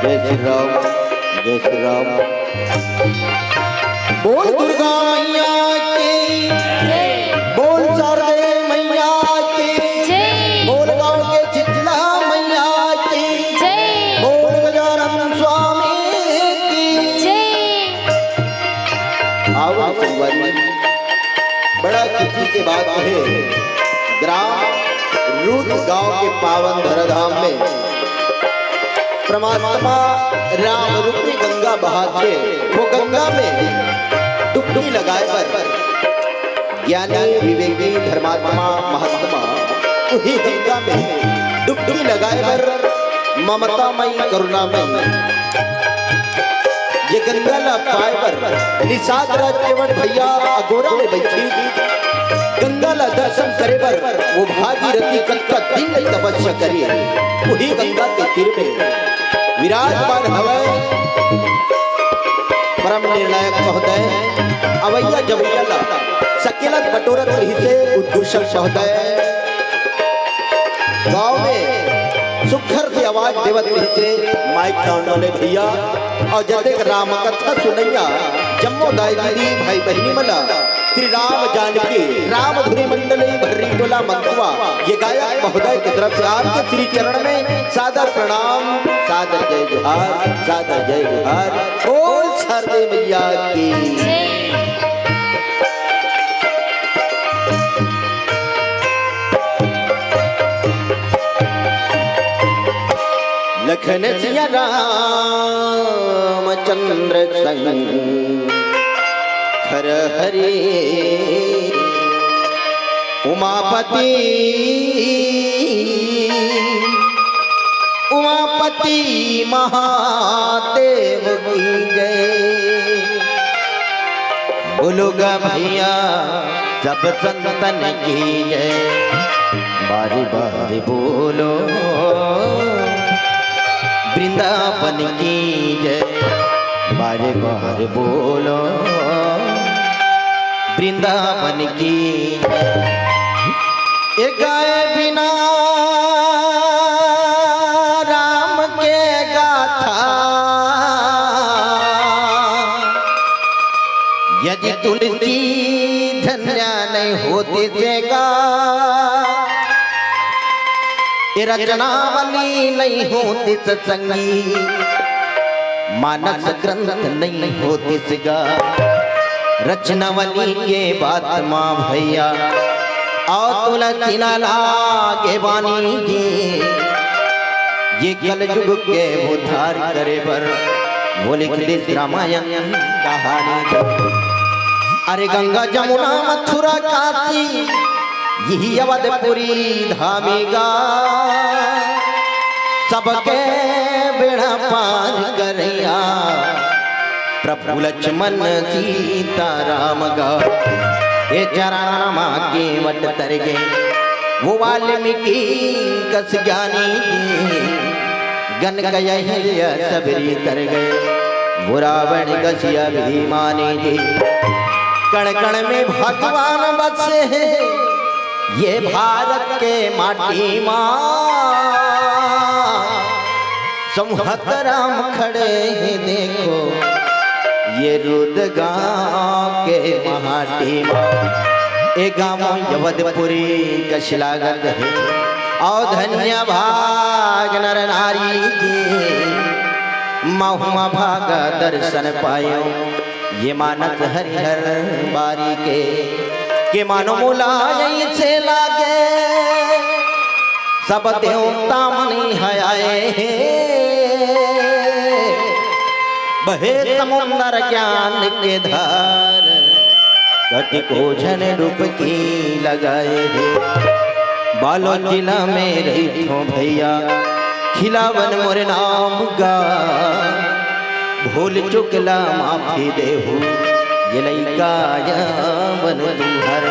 जय श्री राम, जय श्री राम। बोल दुर्गा मैया की, बोल शारदे मैया की, बोल गाँव के चितला मैया की, बोल गजानन स्वामी की। आओ संगवारी, बड़ा खुशी के बात है, ग्राम रूद गांव के पावन धराधाम में परमात्मा राम रूपी गंगा बहाते, वो गंगा में डुबकी लगाए पर ज्ञानी विवेकी धर्मात्मा महात्मा उही गंगा में डुबकी लगाए पर ममतामयी करुणामयी ये गंगा ला पाए पर निषाद राजकेवट भैया अगोरा में बैठी गंगा ला दर्शन करे पर वो भागीरथी कत्का दिन तपस्या करिए वही गंगा के तीर में विराजमान हवै परम निर्णायक महोदय अवैया जवैया ला सकेलत बटोरत रही से उद्घोषक महोदय गांव में सुखर से आवाज देवत रही से माइक साउंड वाले भैया और जतेक राम कथा सुनैया जम्मो दाई दीदी भाई बहनी मला श्री राम जानकी राम धुरी मंडली भर्री टोला मंतवा ये गायक महोदय की तरफ से आपके श्री चरण में सादर प्रणाम, सादर जय जोहार, सादर जय जोहार। बोल शारदे मैया की। लखन सिया राम चंद्र संग हर हरि उमापति उमापति महादेव की जय। बोलोगा भैया सब संतन की जय, बारी बारी बोलो वृंदावन की जय, बारे बारे बोलो वृंदावन की। एक गाए बिना राम के गाथा, यदि तुलसी धन्या नहीं होती देगा, ये रचनावली नहीं होती सत्संगी, मानस ग्रंथ नहीं होती सिगा, रचनावली के बात माँ भैया और तुलसी लागे वाणी जी, ये कलयुग के उद्धार करे पर वो लिख दी रामायण कहानी। अरे गंगा जमुना मथुरा काशी यही अवधपुरी धामिगा, सबके बेड़ा पार करैया प्रभु लक्ष्मण सीता राम गा। ये चरणमा के वट तर गए वो वाल्मीकि कस ज्ञानी जी, गन कहिया सबरी तर गए वो रावण कस अभिमानी जी। कण कण में भगवान बसे हैं ये भारत के माटी माँ, संहत राम खड़े हैं देखो ये रुद गाँव के महाटी माँ। एक गाँव यवदपुरी कशिलागत है और धन्य भाग नर नारी की, महुआ भागा दर्शन पायो ये मानत हरिहर बारी के मानो मुलायम से लागे सब देवता मनी आए, बहे समुंदर ज्ञान के धार कटि को झन डुबकी लगाए है। बालो जिला में रही थो भैया खिलावन मोरे नाम गा, भूल चुकला माफी देहू ये लइका यावन तुम्हार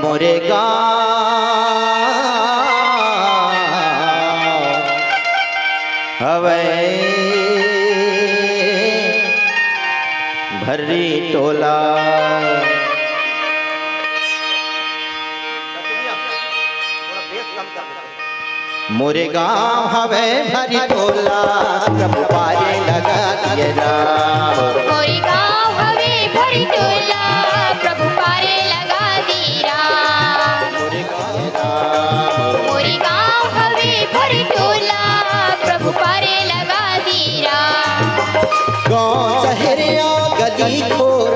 मोरे गा। हवे भर्री टोला मोरे गाँव हवे भरी टोला प्रभु पारे लगा दिए राम। मोरे गाँव हवे भरी टोला प्रभु पारे लगा दी राम। मोरे गाँव हवे भरी टोला प्रभु पारे लगा दी राम। गाँव शहरिया गली खोर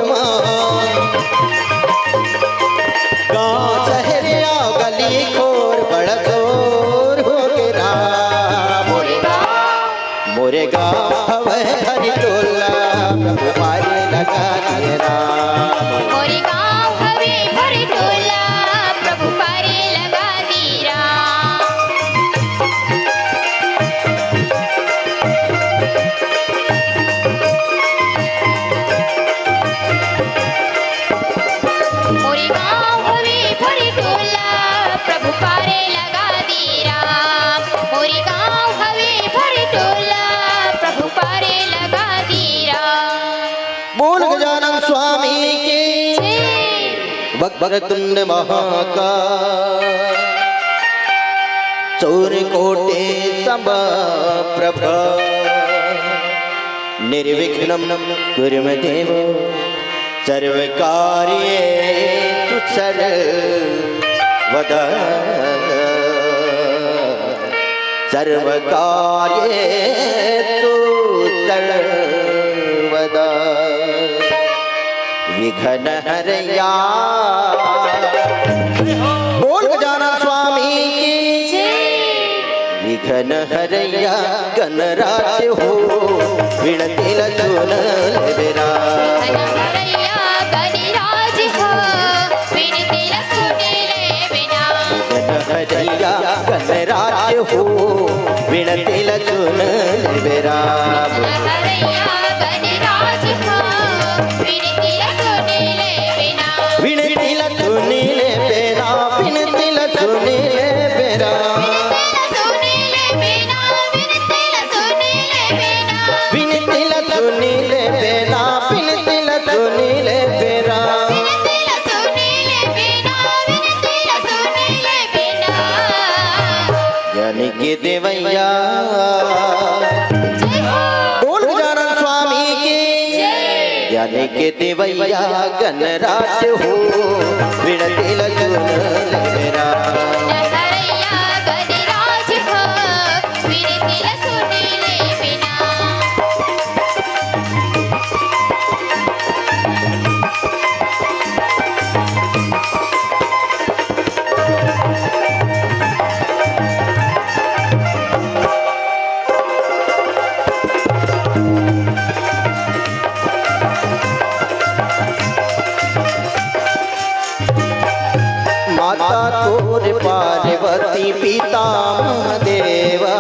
गाँव शहरिया गली खोर बड़ा जोर हो गे राम। मोरे गाँव हवे भरी टोला प्रभु पारे लगा दिए राम। मोरे गाँव हवे भरी टोला प्रभु पारे लगा दी राम। मोरे गाँव हवे भरी टोला प्रभु पारे लगा दी राम। मोरे गाँव हवे भरी टोला प्रभु पारे लगा दी राम। बोल गजानन स्वामी की वक्रतुंड महाकाय चौरकोटे समप्रभ निर्विघ्नं कुरु मे देव सर्वकार्येषु सर्वदा सर्वकार्येषु सर्वदा विघ्नहरया। बोल गजानन स्वामी की विघ्नहरया गणराज हो विनती लचुन लेबेरा। हरैया गणराज हो विनती लसुने लेबेरा। विघ्नहरया गणराज हो विनती लचुन लेबेरा। हरैया गणराज हो विनती लसुने लेबेरा। विनती लचुने लेबेरा विनती लचुने लेबेरा। विनती लचुने लेबेरा विनती लचुने लेबेरा। ज्ञानी के देवैया बोल गजानन स्वामी की ज्ञानी के देवैया गणराज हो विनती लचुन लेबेरा। हरैया गणराज हो विनती लसुने लेबेरा। माता तोर पार्वती पिता महादेवा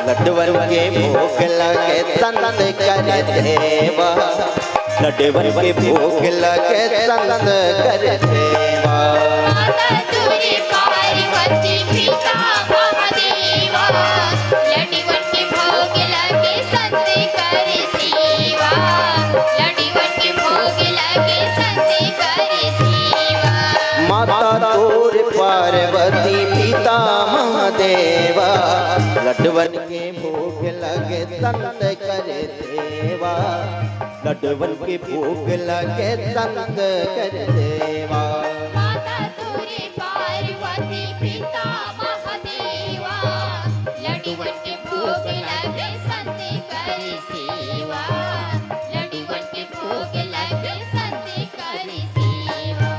लड्डवन के भोग लगे संत कर देवा। लड्डवन के भोग लगे संत कर देवा। माता तुझे पार्वती पिता महादेवा लड्डवन के भोग लगे संत कर सेवा। लड्डवन के भोग लगे संत कर सेवा। माता तोर पार्वती पिता महादेवा लड्डवन के भोग लगे संत कर देवा। लड्डवन के भोग लगे संत कर देवा। माता तुझे पार्वती पिता महादेवा लड्डवन के भोग लगे संत कर सेवा। लड्डवन के भोग लगे संत कर सेवा।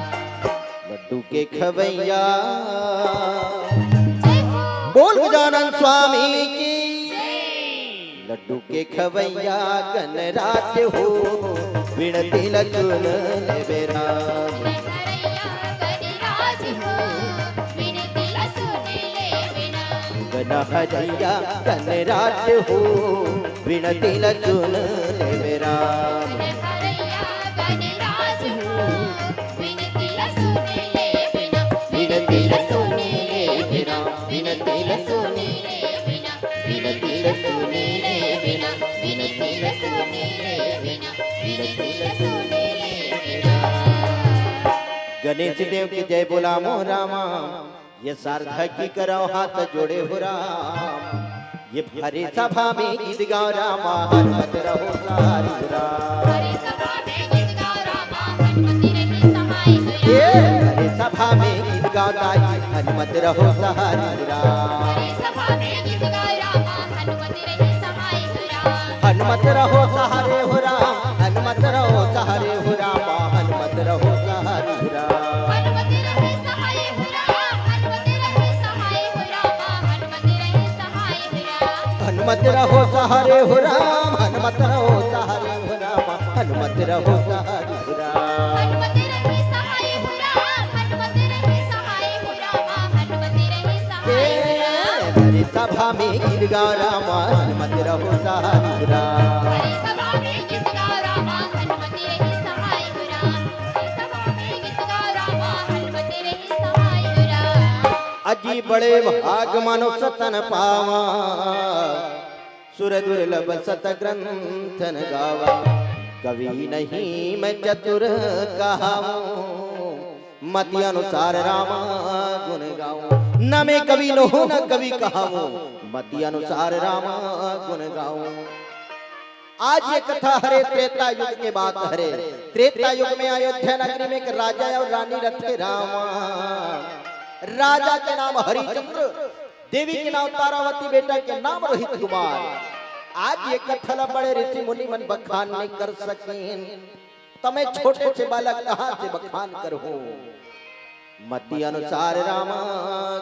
लड्डू के खवैया बोल गजानन स्वामी की लड्डू के खवैया गणराज हो विनती लचुन लेबेरा। हरैया गणराज हो विनती लसुने लेबेरा। गणहरैया गणराज हो विनती लचुन लेबेरा। हरैया गणराज हो विनती लसुने लेबेरा। विनती लचुने लेबेरा। विनती लसुने लेबेरा। विनती लसुने लेबेरा। विनती लसुने लेबेरा। विनती लसुने लेबेरा। गणेश देव की जय बोला मोरामा ये सार्थकी करो हाथ जोड़े हो राम, ये भरे सभा में गीत गाओ रामा हनुमत रहो सहारे हो राम। हरे सभा में गीत गाओ रामा हनुमति रही सहाय हो ये राम। भरे सभा में गीत गाओ ताई हनुमत रहो सहारे हो राम। हरे सभा में गीत गाओ रामा हनुमति रही सहाय हो राम। हनुमत रहो सहारे हो राम, हनुमत रहो सहारे हो राम, हनुमत रहो सहारे हो राम। हनुमति रही सहाय हो राम। हनुमति रही सहाय हो रामा हनुमति रही सहाय हो राम। हनुमत रहो सहारे हो राम, हनुमत रहो सहारे हो राम, हनुमत रहो सहारे हो राम। हनुमति रही सहाय हो राम। हनुमति रही सहाय हो रामा हनुमति रही सहाय हो राम। हरे सभा में गीत गाओ रामा हनुमत रहो सहारे हो राम। हरे सभा में गीत गाओ रामा हनुमति रही सहाय हो राम। हरे सभा में गीत गाओ रामा हनुमति रही सहाय हो राम। अजी बड़े भाग मानो सतन पावा, सुर दुर्लभ सत ग्रंथन गावा, कवि नहीं मैं चतुर कहाऊं, मति अनुसार रामा गुण गाऊं। न मैं कवि न हो न कवि कहाऊं, मति अनुसार रामा गुण गाऊं। आज ये कथा हरे त्रेता युग के बात हरे। त्रेता युग में अयोध्या नगरी में एक राजा और रानी रथे रामा। राजा के नाम हरिचंद्र, देवी के नाम तारावती, बेटा के नाम रोहित कुमार। आज ये कथा बड़े ऋषि मुनि मन बखान नहीं कर सकें, तमें छोटे से बालक कहां से बखान कर हो। मति अनुसार रामा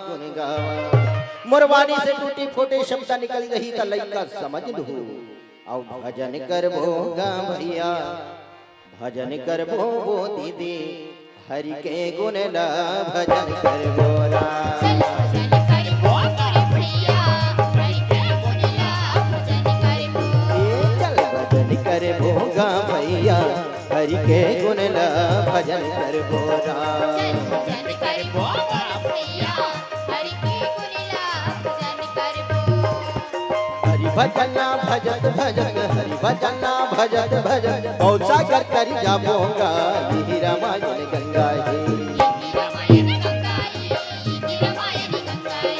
गुण गावा, मुरवानी से टूटी फूटी शब्द निकल रही त लइका समझ लू। और भजन कर भोगा भैया, भजन कर भो दीदी, हरि के गुण ला भजन कर बोला। चल भजन कर बो मोरे भैया, हरि के गुण ला भजन कर बो। चल भजन कर भोगा भैया, हरि के गुण ला भजन कर बोला। चल भजन कर बो मोरे भैया, हरि के गुण ला भजन कर बो। हरि भजना भजत भजत, हरि भजना भजत भजत, पौसा कर करी जा बोगा, यही रामायण गंगा है। ये रामायण गंगा है, ये रामायण गंगा है,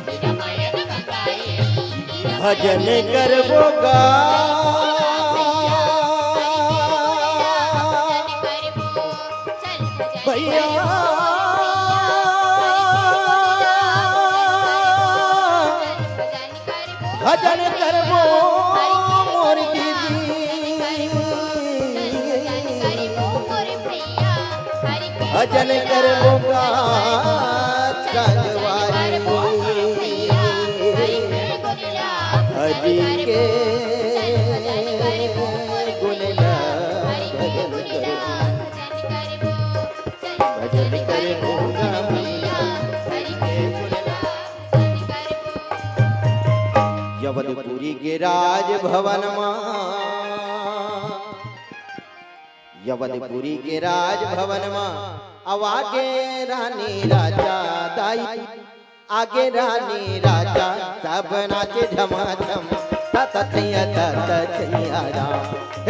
ये रामायण गंगा है। भजन कर बोगा भैया, भजन कर बो मोर दीदी, भजन कर बोगा चंगवारी, हरि के गुण ला भजन कर बो, भजन कर बोगा भैया, हरि के गुण ला। यवनपुरी के राज भवन मां, यवनपुरी के राज भवन मां, अब आगे रानी राजा दाई, आगे रानी राजा सब नाचे झमाझम, ताता थैया राम,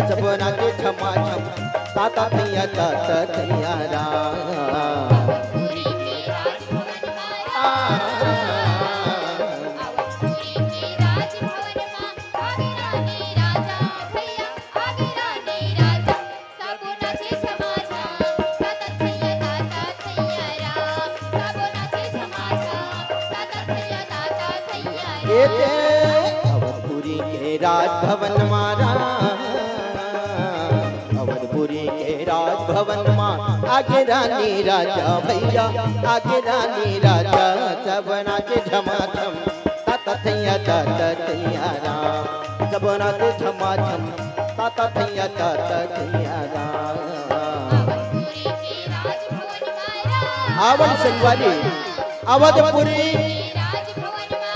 सब नाचे झमाझम, ताता थैया राम। अवधपुरी के राजभवन मारा, अवधपुरी के राजभवन मां, आगे रानी राजा भैया, आगे रानी राजा सब नाचे झमाझम, ताता थैया राम, सब नाचे झमाझम, ताता थैया राम। आवन संगवारी अवधपुरी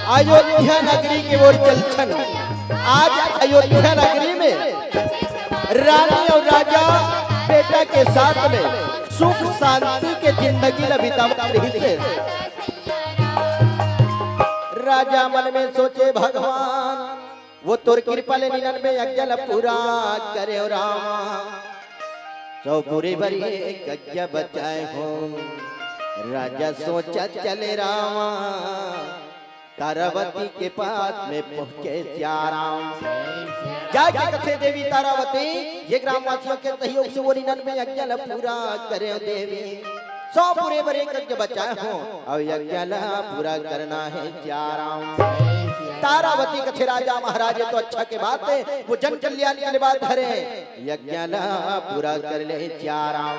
अयोध्या नगरी की ओर चलछन। आज अयोध्या नगरी में रानी और राजा बेटा के साथ में सुख शांति के जिंदगी न बिता रही थे। राजा मन में सोचे भगवान वो तोर कृपा ले 99 पूरा करे हो रामा, सौ पूरे भरी यज्ञ बचाए हो। राजा सोचा चले रामा तारावती के पास में पहुंचे राम। जाके कथे देवी तारावती ये ग्रामवासियों के सहयोग से वो निधन में यज्ञ पूरा करे देवी। 100 पूरे बरे यज्ञ बचाए हो और यज्ञ पूरा करना है राम। तारावती कथे राजा महाराज तो अच्छा के बात है वो जन कल्याण के लिए बात हरे यज्ञ पूरा कर ले राम।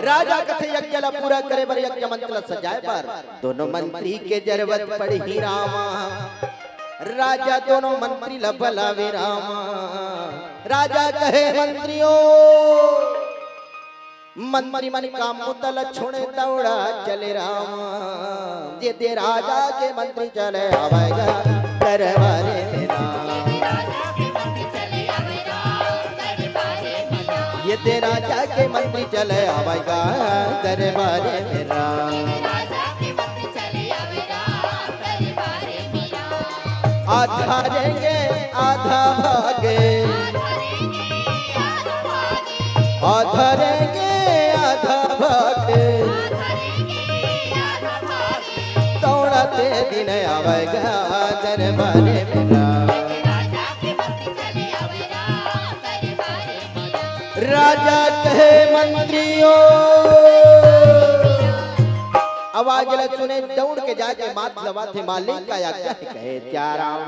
राजा कथे यज्ञ पूरा करे बर यज्ञ मंत्र सजाए पर दोनों मंत्री के जरूरत पड़ी रामा। राजा दोनों मंत्री लबलावे रामा। राजा कहे मंत्रियों मंत्री मन का मुतल छोड़े दौड़ा चले रामा। ये दे राजा के मंत्री चले आवेगा दरबारे में ये दे राजा के मंत्री चले आवेगा दरबारे में आधा देंगे आधा भागे आधा देंगे आधा भागे दौड़ाते दिन आवेगा दरबारे मेरा। राजा कहे मंत्रियों आवाज सुने दौड़ के जाके मात लवाते मालिक का आज्ञा कहे क्या राम।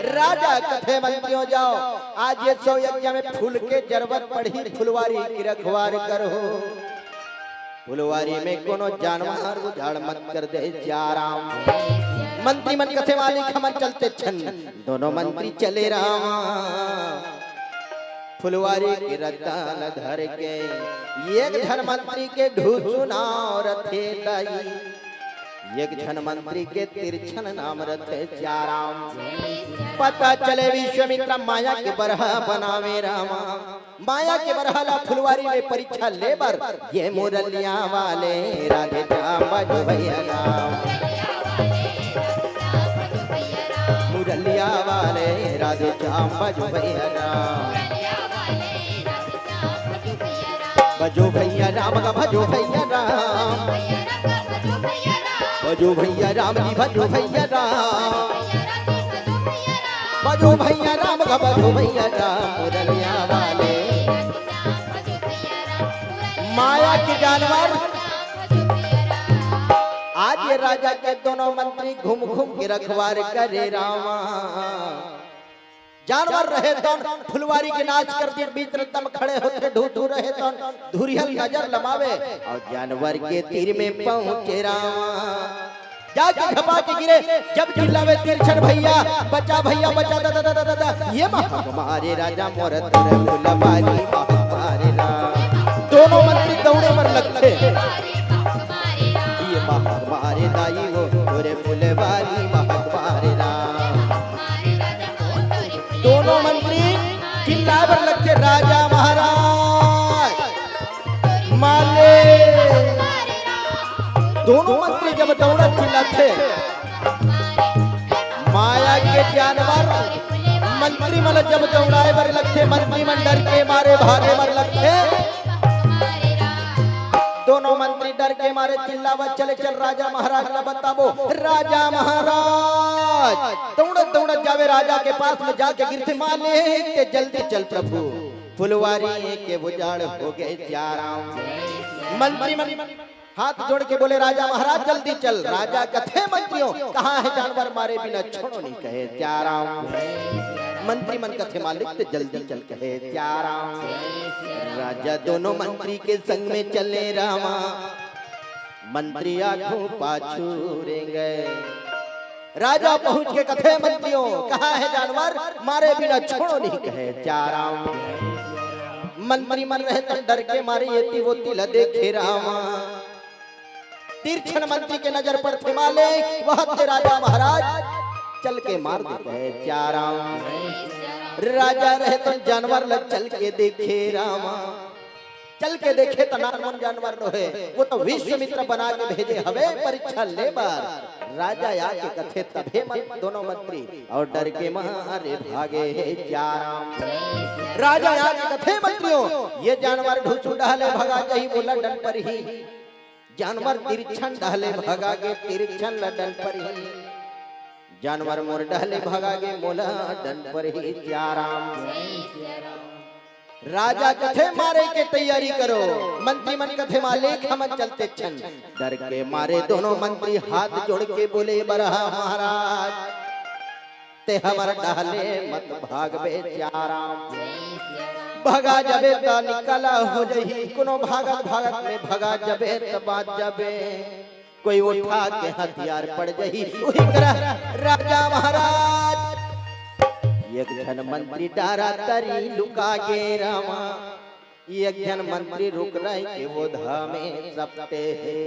राजा कथे मंत्रियों जाओ आज ये 100 यज्ञ में फूल के जरूरत पड़ी फुलवारी की रखवार करो। फुलवारी में कोनो जानवर उजाड़ मत कर दे क्या राम। मंत्री मन कथे मालिक हम चलते छन दोनों मंत्री चले राम। फुलवारी की रत्तान धर के एक धन मंत्री के ढूसुना रथे दाई एक धन मंत्री के तिरछन नाम रथे चाराम। पता चले विश्वामित्र माया के बरहा बनावे रामा। माया के बरहाला फुलवारी में परीक्षा लेबर ये मुरलिया वाले राधे श्याम बाजू भैया राम। मुरलिया वाले राधे श्याम बाजू भैया राम। भजो भैया राम का भजो भैया राम। भजो भैया राम जी भजो भैया राम। भजो भैया राम का भजो भैया राम। मुरलिया वाले माया के जानवर आज ये राजा के दोनों मंत्री घूम घूम के रखवार करे रामा। जानवर रहे तो फुलवारी के नाच कर दिए बीच रतम खड़े होते ढूंढू रहे तो धुरियल नजर लमावे और जानवर के तीर में पहुंचे रामा। जाके घबा के गिरे जब चिल्लावे तिरछन भैया बचा दा दा दा दा ये हमारे राजा मोर तर फुलवारी हमारे राम। दोनों मंत्री दौड़े पर लगते ये हमारे दाई वो तोरे फुलवारी हमारे राम। दोनों मंत्री चिल्लावर लगते राजा महाराज माले। दोनों मंत्री जब दौड़ा चिल्लाते माया के जानवर मंत्री मन जब दौड़ाए बर लगते मंत्री मन डर के मारे भागे बर लगते। दोनों मंत्री डर के मारे चिल्लावत चले चल राजा महाराज न बताबो। राजा महाराज दौड़त दौड़त जावे राजा के पास में जाके गिरते माले के जल्दी चल प्रभु फुलवारी के बुझाड़ हो गए चाराम। मंत्री हाथ जोड़ के बोले राजा महाराज जल्दी चल। राजा कथे मंत्रियों कहाँ है जानवर मारे बिना छोड़ो नहीं कहे चाराम। मंत्री मन कथे मालिक ते जल्दी चल कहे चाराम। राजा दोनों मंत्री के संग में चले रामा। मंत्री आंखों पाछू रे गए। राजा पहुंच के कथे मंत्रियों कहाँ है जानवर मारे बिना छोड़ो नहीं कहे चाराम। मंत्री मन रहे तो डर के मारे ये वो तिल देखे रामा। तिरछन मंत्री के नजर पर थे माले वह राजा महाराज चल के मार देते हैं चाराम। राजा रहे तो जानवर लग चल के देखे रामा। चल के देखे तो नान जानवर रहे वो तो विश्वामित्र बना के भेजे हवे परीक्षा ले बार। राजा आके कथे तभे मन दोनों मंत्री और डर के मारे भागे है चाराम। राजा आके कथे मंत्रियों ये जानवर ढूंढ डाले भगा जही बोला डन पर ही जानवर तिरछन ढहले भगागे तिरछन लडन पर ही जानवर मोर ढहले भगागे मोला डन पर ही त्याराम। राजा कथे मारे के तैयारी करो मंत्री मन कथे माले खमन चलते छन डर के मारे दोनों मंत्री हाथ जोड़ के बोले बरहा महाराज ते हमर ढहले मत भागबे त्याराम। भगा जबे त निकला हो जही कोनो भागत भागत में भगा जबे त बात जबे कोई उठा के हथियार पड़ जही वही तरह राजा महाराज एक जन मंत्री डारा तरी लुका गे रामा एक जन मंत्री रुक रहे के वो धामे सपते है।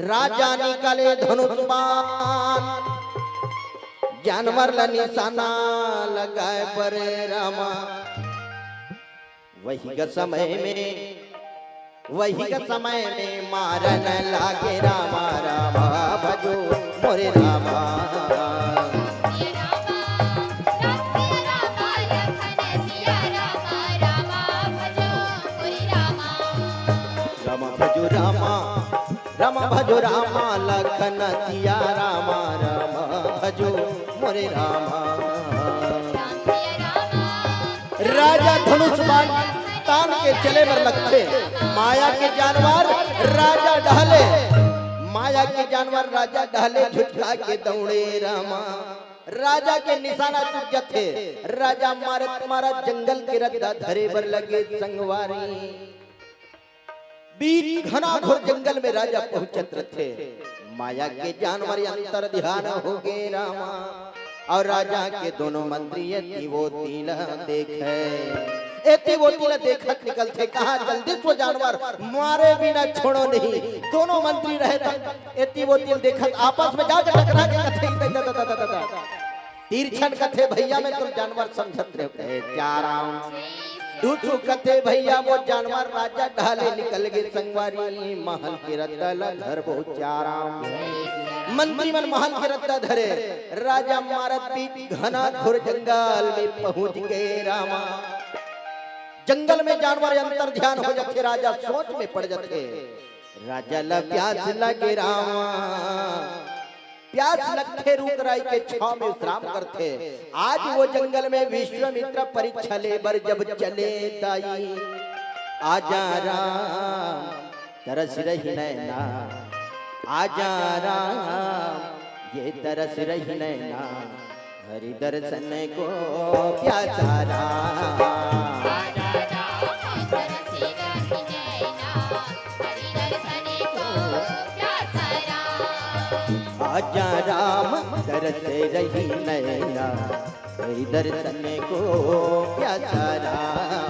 राजा निकले धनुष बाण जानवर ला निशाना लगाए पर रामा वही का समय में मारन लागे रामा रामा भजो मोरे रामा। रामा भजो रामा लखन सिया रामा रामा भजो मोरे रामा। राजा धनुष बाण तान के चले बर लगते माया के जानवर राजा ढहले माया के जानवर राजा ढहले झुटका के दौड़े रामा। राजा के निशाना चुक जथे राजा मारत मारा जंगल के रद्दा धरे बर लगे संगवारी। बीच घना घोर जंगल में राजा पहुंचत थे माया के जानवर अंतर ध्यान हो गए रामा। और राजा के दोनों मंत्री एती वो तिल देखत निकलते कहा जल्दी वो जानवर मारे बिना छोड़ो नहीं। दोनों मंत्री रहे एती वो तिल देखत आपस में जाकर टकरा के कथे तिरछन कथे भैया में तुम जानवर समझत रहे त्याराम। दूसू कथे भैया वो जानवर राजा ढाले निकल गए संगवारी महल के रद्दा घर बहुत चाराम। मंत्री मन महल के रद्दा धरे राजा मारत बीच घना घोर जंगल में पहुंच गए रामा। जंगल में जानवर अंतर ध्यान हो जाते राजा सोच में पड़ जाते राजा ला प्यास लगे रामा। प्यास लगते रुक राई के छाव में विश्राम करते। आज वो जंगल में विश्वामित्र परीक्षा ले बर जब चले दाई आजा राम तरस रही नैना आजा राम ये तरस रही नैना हरि दर्शन को प्यासा राम। आजा राम तरस रही नैना हरि दर्शन को प्यासा राम। आजा राम तरस रही नैना हरि दर्शन को प्यासा राम।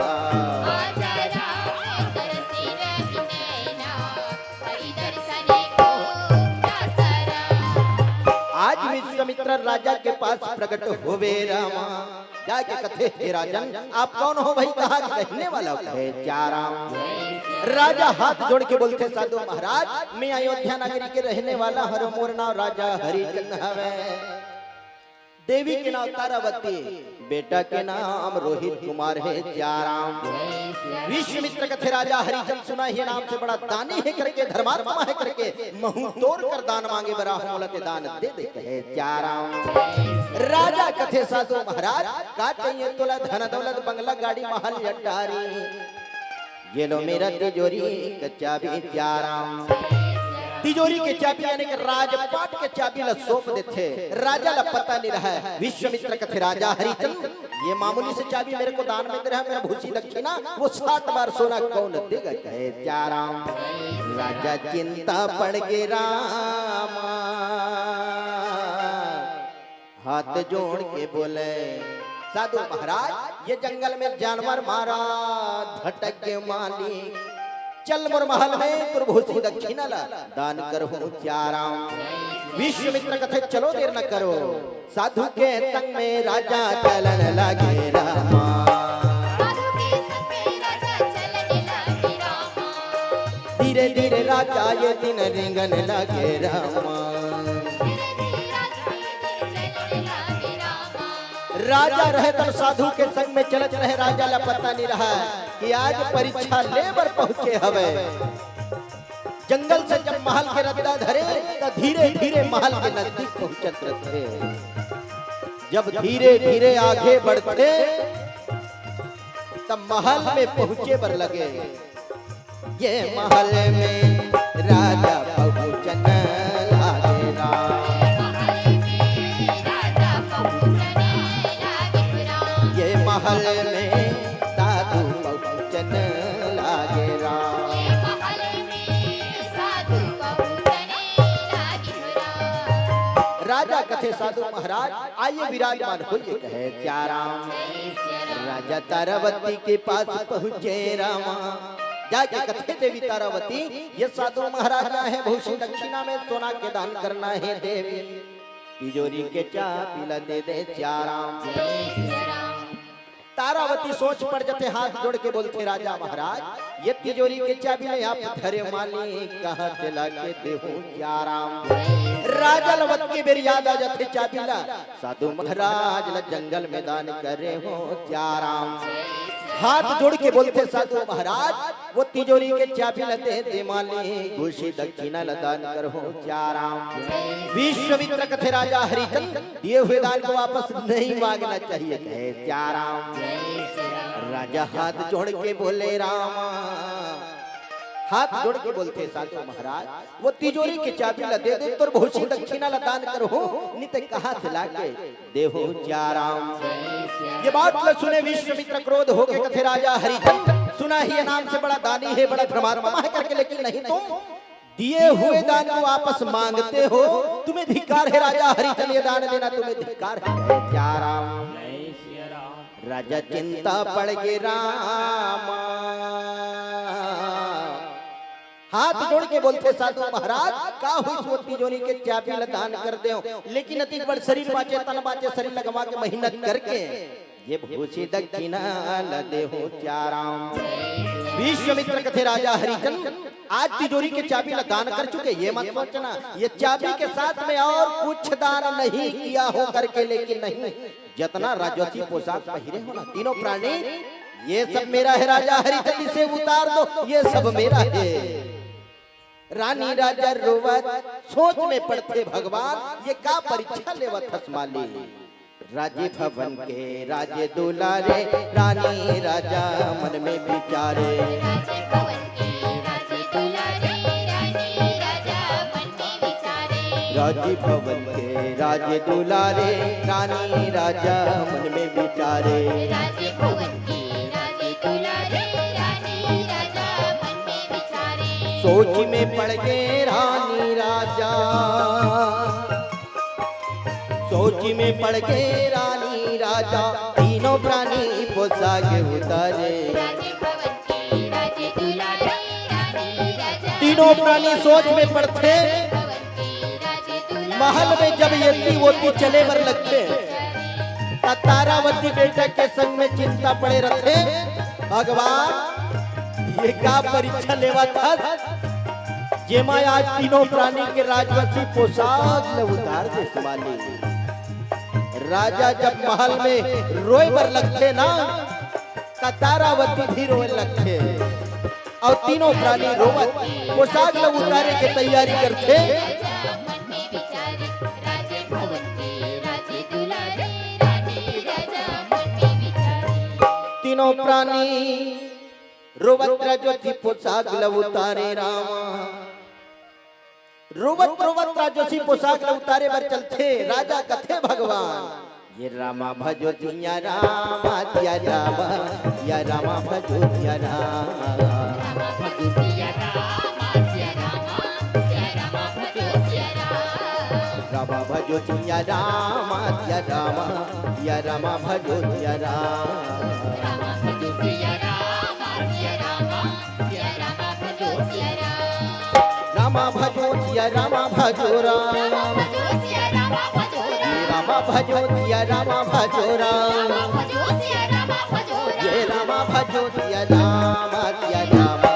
आज विश्वामित्र राजा के पास प्रकट होवे रामा। जाके कथे हे राजन आप कौन हो भाई कहाँ रहने वाला है चाराम। राजा हाथ जोड़ के बोलते साधु महाराज मैं अयोध्या नगरी के रहने वाला हर मोर नाम राजा हरिचंद हवे। देवी के नाम तारावती बेटा के नाम रोहित कुमार है चाराम। विश्वामित्र कथे राजा हरिचंद सुना ही नाम से बड़ा दानी है करके धर्मात्मा है करके महू तोड़ कर दान मांगे बरा मोलते दान दे दे कहे चाराम। राजा कथे साधु महाराज का चाहिए तोला धन दौलत बंगला गाड़ी महल अटारी ये लो मेरा तिजोरी का चाबी चाराम। तिजोरी के चाबी यानी कि राजपाट के चाबी ला सौंप देते राजा ला पता नहीं रहा है। विश्वामित्र कथे राजा हरिचंद ये मामूली से चाबी मेरे को दान में दे रहा है मेरा भूसी दक्षिणा वो 7 बार सोना कौन देगा कहे चाराम। राजा चिंता पड़ गए रामा हाथ जोड़ के बोले साधु महाराज ये जंगल में जानवर मारा धटक के मालिक चल मोर महल में तुरभूसी दक्षिणा ला दान करहूं चाराम। विश्वामित्र कथे चलो देर न करो साधु के संग में राजा चलन लगे रामा। धीरे धीरे राजा ये दिन रेंगन लगे रामा। राजा रहे तब साधु के संग में चलत रहे राजा ला पता नहीं रहा कि आज परीक्षा लेबर पहुंचे हवे। जंगल से जब महल के रद्दा धरे तो धीरे धीरे महल के नजदीक पहुंचत रहते। जब धीरे धीरे आगे बढ़ते तब महल में पहुंचे बर लगे। ये महल में राजा पहुंचन लागे राम, ये महल में साधु पहुंचन लागे राम। राजा कथे साधु महाराज आइए विराजमान होइए कहे क्या राम। राजा तारावती के पास पहुँचे रामा, जाके कथे देवी तारावती ये साधु महाराज ना है भूषी दक्षिणा में सोना के दान करना है देवी, तिजोरी के चाबी दे दे क्या राम। तारावती सोच पड़ जाते, हाथ जोड़ के बोलते राजा महाराज ये तिजोरी के चाबी ले आप धरे माली कहाँ चला के देहूं क्या राम। राजा लवत के बेर याद आ जाते चाबी ला, साधु महाराज ला जंगल में दान करे हो क्या राम। हाथ जोड़ के बोलते साधु महाराज वो तिजोरी के चाबी लते दे माली घुसी दक्षिणा ला दान कर हो क्या राम। विश्वामित्र कथे राजा हरिचंद्र दिए हुए दान को वापस नहीं मांगना चाहिए कहे क्या राम। राजा हाथ जोड़ के बोले रामा, हाथ जोड़ के बोलते साधु महाराज वो तिजोरी की चाबी ला दे दे तोर भूषी दक्षिणा ला दान कर हो नित कहाँ से लाके देहो क्या राम। ये बात ला सुने विश्वामित्र क्रोध होके कथे राजा हरिचंद्र सुना ही नाम से बड़ा दानी है बड़ा धर्मात्मा है करके, लेकिन नहीं तुम दिए हुए दान को वापस मांगते हो, तुम्हें धिक्कार है राजा हरिचंद्र, ये दान देना तुम्हें धिक्कार है क्या राम। राजा चिंता पड़ गए रामा, हाथ जोड़ के बोलते साधु महाराज का हुई सो तिजोरी के चाबी ला दान कर दे, लेकिन अति बड़ शरीर बाचे तन बाचे शरीर लगवा के मेहनत करके ये भूषी दक्षिणा ला दे हो क्या राम। विश्वामित्र कथे राजा हरिचंद्र आज तिजोरी के चाबी ला दान कर चुके, ये मत सोचना ये चाबी के साथ में और कुछ दान नहीं किया हो करके, लेकिन नहीं जितना राजसी पोशाक पहिरे हो ना तीनों प्राणी ये सब मेरा है राजा हरिचंद्र से उतार दो ये सब मेरा है। रानी राजा रोवत सोच में पड़ते भगवान ये का परीक्षा लेवत हसमाली। राजे भवन के राजे दुलारे रानी राजा मन में विचारे, राजे भवन के राजे दुलारे रानी राजा मन में विचारे, राजे भवन के राजे दुलारे रानी राजा मन में विचारे, राजे भवन के राजे दुलारे रानी राजा मन में विचारे। सोच में पड़ गए रानी राजा, सोच में पड़ गए रानी राजा तीनों प्राणी पोशाक उतारे, राजे भवन के राजे दुलारे रानी राजा तीनों प्राणी सोच में पड़ते भवन के राजे दुलारे महल में जब यति वोती चले बर लगते तारावती बेटा के संग में चिंता पड़े रहते। भगवान ये का परीक्षा लेवा था जेमा आज तीनों प्राणी के राजवंशी पोशाक न उतार दे संभाली। राजा जब महल में रोए बर लगते ना तारावती भी रोए लगते और तीनों प्राणी रोवत पोशाक न उतारे के तैयारी करते। राजा मन में विचारे, राजे भवन के राजे दुलारे रानी राजा मन में विचारे। तीनों प्राणी रोवत राजोसी पोशाक ल उतारे रामा, रोवत रोवत राजोसी पोशाक ल उतारे बर चलते। राजा कथे भगवान ये रामा भजो दिया रामा दिया रामा या रामा भजो दिया रामा, रामा भजो सिया रामा सिया रामा सिया रामा भजो सिया रामा, रामा भजो दिया रामा दिया रामा या रामा भजो दिया रामा, रामा भजो सिया रामा सिया रामा सिया रामा भजो सिया रामा, रामा भजो दिया रामा भजो रामा, भजो सिया रामा भजो रामा भजो दिया रामा भजो रामा, भजो सिया रामा भजो ये रामा भजो दिया रामा दिया रामा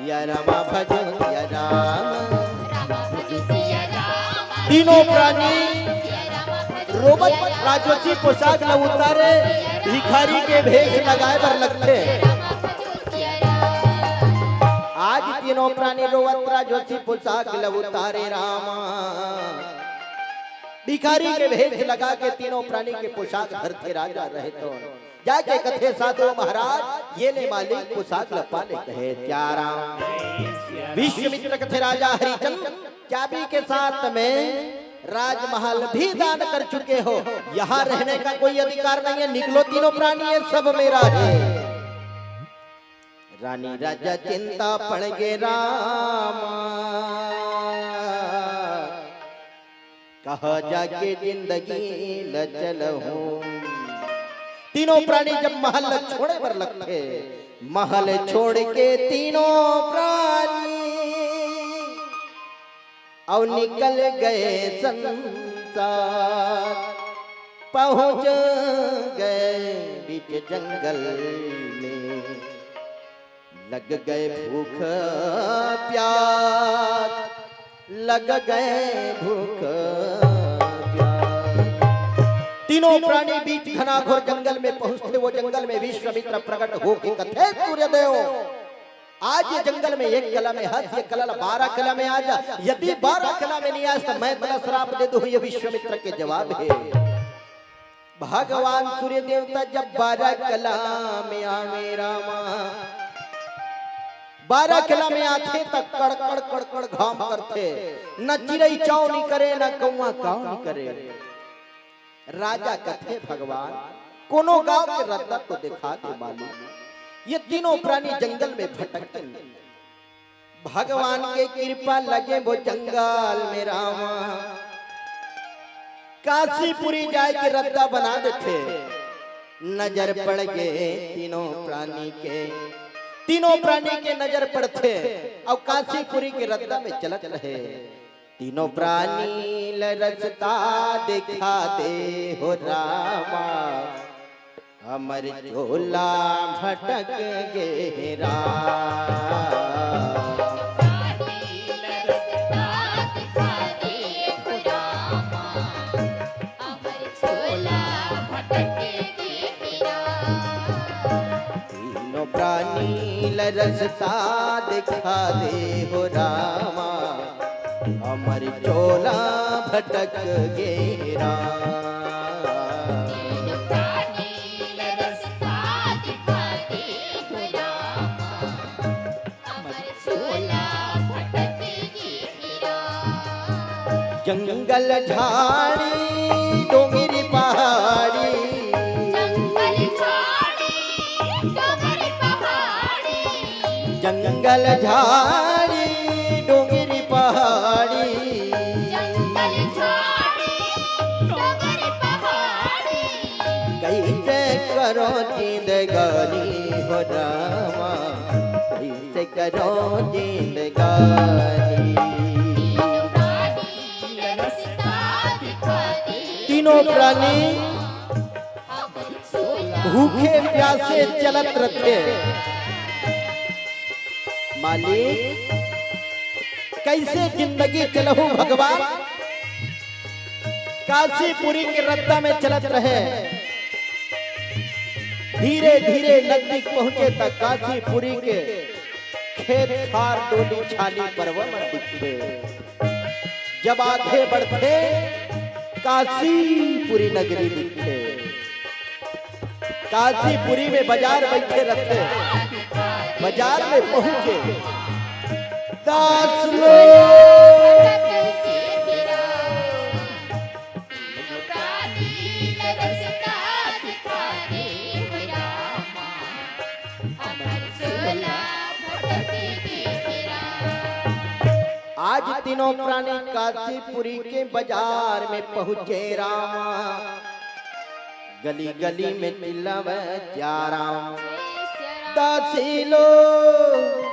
या रामा भजो दिया रामा। रामा भजो सिया रामा तीनों प्राणी सिया रामा भजो रोबत राजोसी पोशाक न उतारे भिखारी के भेष लगाए बर लगते। रामा भजो सिया रामा। आज तीनों प्राणी रोवत्रा जोशी पोशाक लव उतारे रामा। भिखारी के भेष लगा के तीनों प्राणी के पोशाक धरते राजा रहे तो जाके कथे साधो महाराज ये ले मालिक पोशाक लपा ले कहे त्यारा। विश्वामित्र कथे राजा हरिचंद्र चाबी के साथ में राजमहल भी दान कर चुके हो, यहाँ रहने का कोई अधिकार नहीं है, निकलो तीनों प्राणी ये सब मेरा है। रानी राजा चिंता पड़ गे रामा, कहा जाके जिंदगी लचल हूँ। तीनों प्राणी जब महल छोड़े पर लगते, महल छोड़ के तीनों प्राणी और निकल गए संसार, पहुंच गए बीच जंगल में, लग गए भूख प्यास, लग गए भूख प्यास। तीनों प्राणी बीच घनाघोर जंगल में पहुंचते, वो जंगल में विश्वामित्र प्रकट हो के कथे सूर्यदेव आज ये जंगल में एक कला में हंस, ये कला 12 कला में आ जा, यदि 12 कला में नहीं आया तो मैं तेरा श्राप दे दूं। ये विश्वामित्र के जवाब है। भगवान सूर्य देवता जब 12 कला में आवे रामा, 12 कला में आते तक कड़कड़ कड़कड़ घाम करते, न चिड़ै चाव नहीं करे न कौआ काव नहीं करे। राजा कथे भगवान कोनो गांव के रत्ता को दिखा दे मालूम। ये तीनों प्राणी जंगल में भटकते, भगवान के कृपा लगे वो जंगल में रामा। काशीपुरी जाए के रद्दा बना देते, नजर पड़ गए तीनों प्राणी के, तीनों प्राणी के नजर पड़ते और काशीपुरी के रद्दा में चलत रहे। तीनों प्राणी रस्ता दिखा दे हो रामा, हमर झोला भटक गे राम। तीनों प्राणी रस्ता दिखा दे हो रामा, हमर झोला भटक गे राम। जंगल झाड़ी डोंगरी पहाड़ी, जंगल झाड़ी डोंगरी पहाड़ी, जंगल झाड़ी डोंगरी पहाड़ी, जंगल झाड़ी डोंगरी पहाड़ी। कैसे करो जिंदगानी हो रामा, कैसे करो जिंदगानी। तीनों प्राणी भूखे प्यासे चलत रहे। मालिक कैसे जिंदगी चलहूं भगवान। काशीपुरी के रद्दा में चलत रहे, धीरे धीरे नजदीक पहुंचे तक काशीपुरी के खेत खार डोली छाली पर्वत दिखते। जब आगे बढ़ते काशीपुरी नगरी दिखते, काशीपुरी में बाजार बैठे रहते, बाजार में पहुंचे 10 लोग आज तीनों प्राणी काशीपुरी के बाजार में पहुंचे रामा। गली गली में चिल्लावे जा राम, दासी लोग।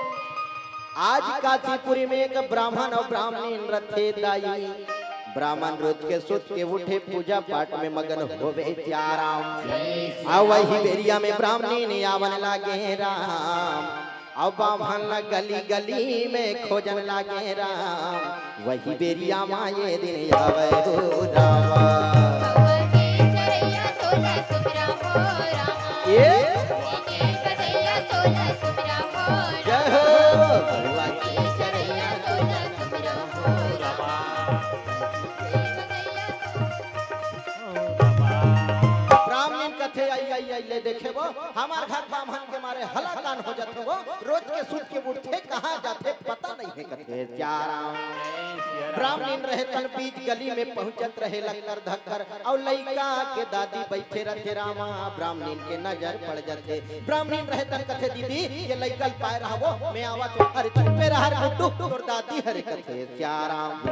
आज काशीपुरी में एक ब्राह्मण और ब्राह्मणी रथे दाई। ब्राह्मण रोज के सुत के उठे पूजा पाठ में मगन होवे जा राम। आ वही बेरिया में ब्राह्मणी ने आवन लागे राम, अब ब्राह्मण गली गली में खोजन लागे राम। वही बेरिया माये दिन आवे हो रामा। ये जय हो हमार घर बामहन के मारे हला कान हो जाते वो रोज के सूत के उठे कहाँ जाते पता नहीं है कथे चाराम ब्राह्मण रहे तन बीच गली में पहुंचत रहे लक्कर धक्कर और लइका के दादी बैठे रहते रामा ब्राह्मण के नजर पड़ जाते ब्राह्मण रहे तन कथे दीदी ये लइका पाए रहा वो मैं आवा तो हर चुपे रहा गुड्डू तोर दादी हरे कथे चाराम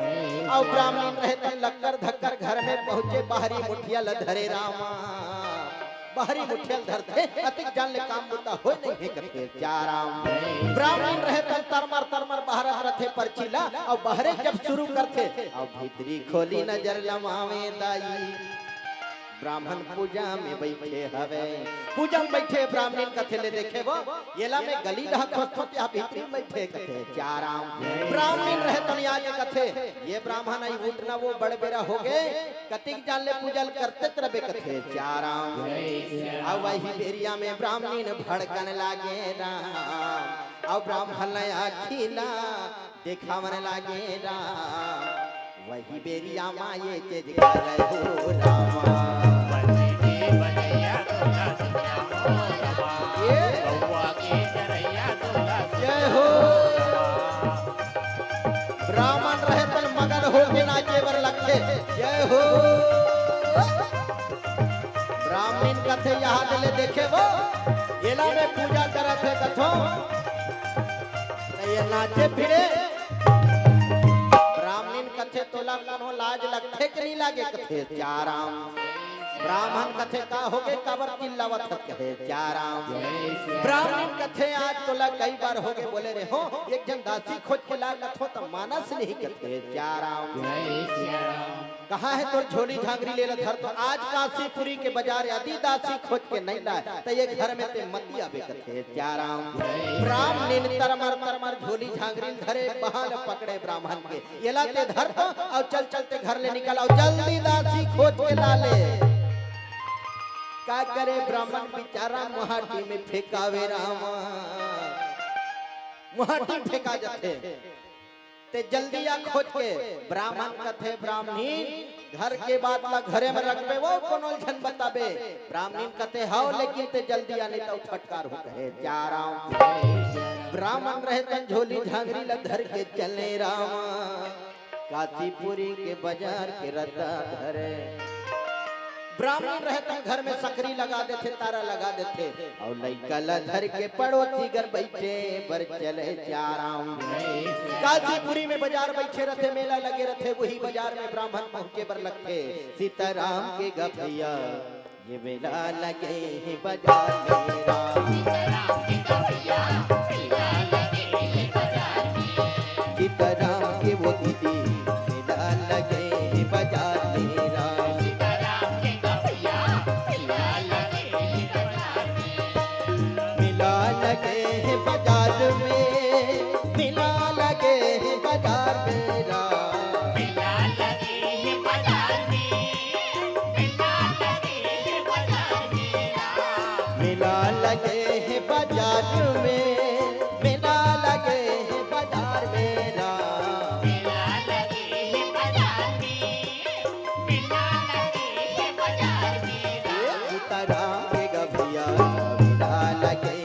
और ब्राह्मण रहे तन लक्कर धक्कर घर में पहुंचे बाहरी मुठिया लधरे रामा बाहरी मुठियल धरते अतिक जान ले काम बुता हो नहीं है कथे चाराम ब्राह्मण रहे तन तरमर बाहर रथे परचिला और बाहरे जब शुरू करते और भीतरी खोली नजर लमावे दाई ब्राह्मण पूजा में बैठे हवे पूजा में बैठे ब्राह्मण कथे ले देखे वो येला में गली ढक होते आप भीतरी बैठे कथे चाराम ब्राह्मण रहे तनिया के कथे ये ब्राह्मण आई उठना वो बड़े बेरा हो गए कतिक जान ले पूजल करते तरबे कथे चाराम अब वही बेरिया में ब्राह्मण भड़कन लागे राम और ब्राह्मण आखिला देखावन लागे राम वही बेरिया माये तेज कर हो रामा जय हो ब्राह्मण रहे तन मगन हो के नाचे बर लखे जय हो ब्राह्मण कथे यहाँ दिले देखे वो येला में पूजा करे थे कथो ये नाचे फिरे ब्राह्मण कथे तोला कनो लाज लगथे कि नहीं लागे कथे चाराम ब्राह्मण कथे का होगे कबर चिल्लावत कहे चाराम ब्राह्मण कथे आज तोला कई बार होगे बोले रे हो एक जन दासी खोज के लागत हो तो मानस नहीं कथे चाराम कहाँ है तोर झोली झांगरी ले धर तो आज काशीपुरी के बाजार यदि दासी खोज के नहीं लाए तो ये घर में ते मती आवे कथे चाराम ब्राह्मण तरमर झोली झांगरी धरे बहाल पकड़े ब्राह्मण के येला ते धर तो और चल चलते घर ले निकल और जल्दी दासी खोज के ला ले का करे ब्राह्मण बेचारा मुहाटी में फेंकावे रामा मुहाटी फेंका जाते ते जल्दी आ खोज के ब्राह्मण कथे ब्राह्मणी घर के बात ला घरे में रखबे वो कोनो झन बताबे ब्राह्मण कथे हाओ लेकिन ते जल्दी आने तो फटकार हो कहे चाराम ब्राह्मण रहे तन झोली झांगरी ला धर के चले रामा काशीपुरी के बाजार के रता धरे ब्राह्मण रहते घर में सकरी लगा देते तारा लगा देते और लइका धर के पड़ोसी घर बैठे बर चले चाराम काशीपुरी में बाजार बैठे रहते मेला लगे रहते वही बाजार में ब्राह्मण पहुंचे बर लगते सीताराम के गभैया ये मेला लगे है बाजार मेरा सीताराम के गभैया मेला लगे है बाजार में सीताराम के वो दीदी मेला लगे है बाजार मेरा लगे हैं बाजार में मिला लगे हैं बाजार मेरा मिला लगे हैं बाजार में मिला लगे हैं बाजार मेरा मिला लगे हैं बाजार में मिला लगे हैं बाजार मेरा मिला लगे हैं बाजार में मिला लगे हैं बाजार मेरा सीताराम के गभैया मिला लगे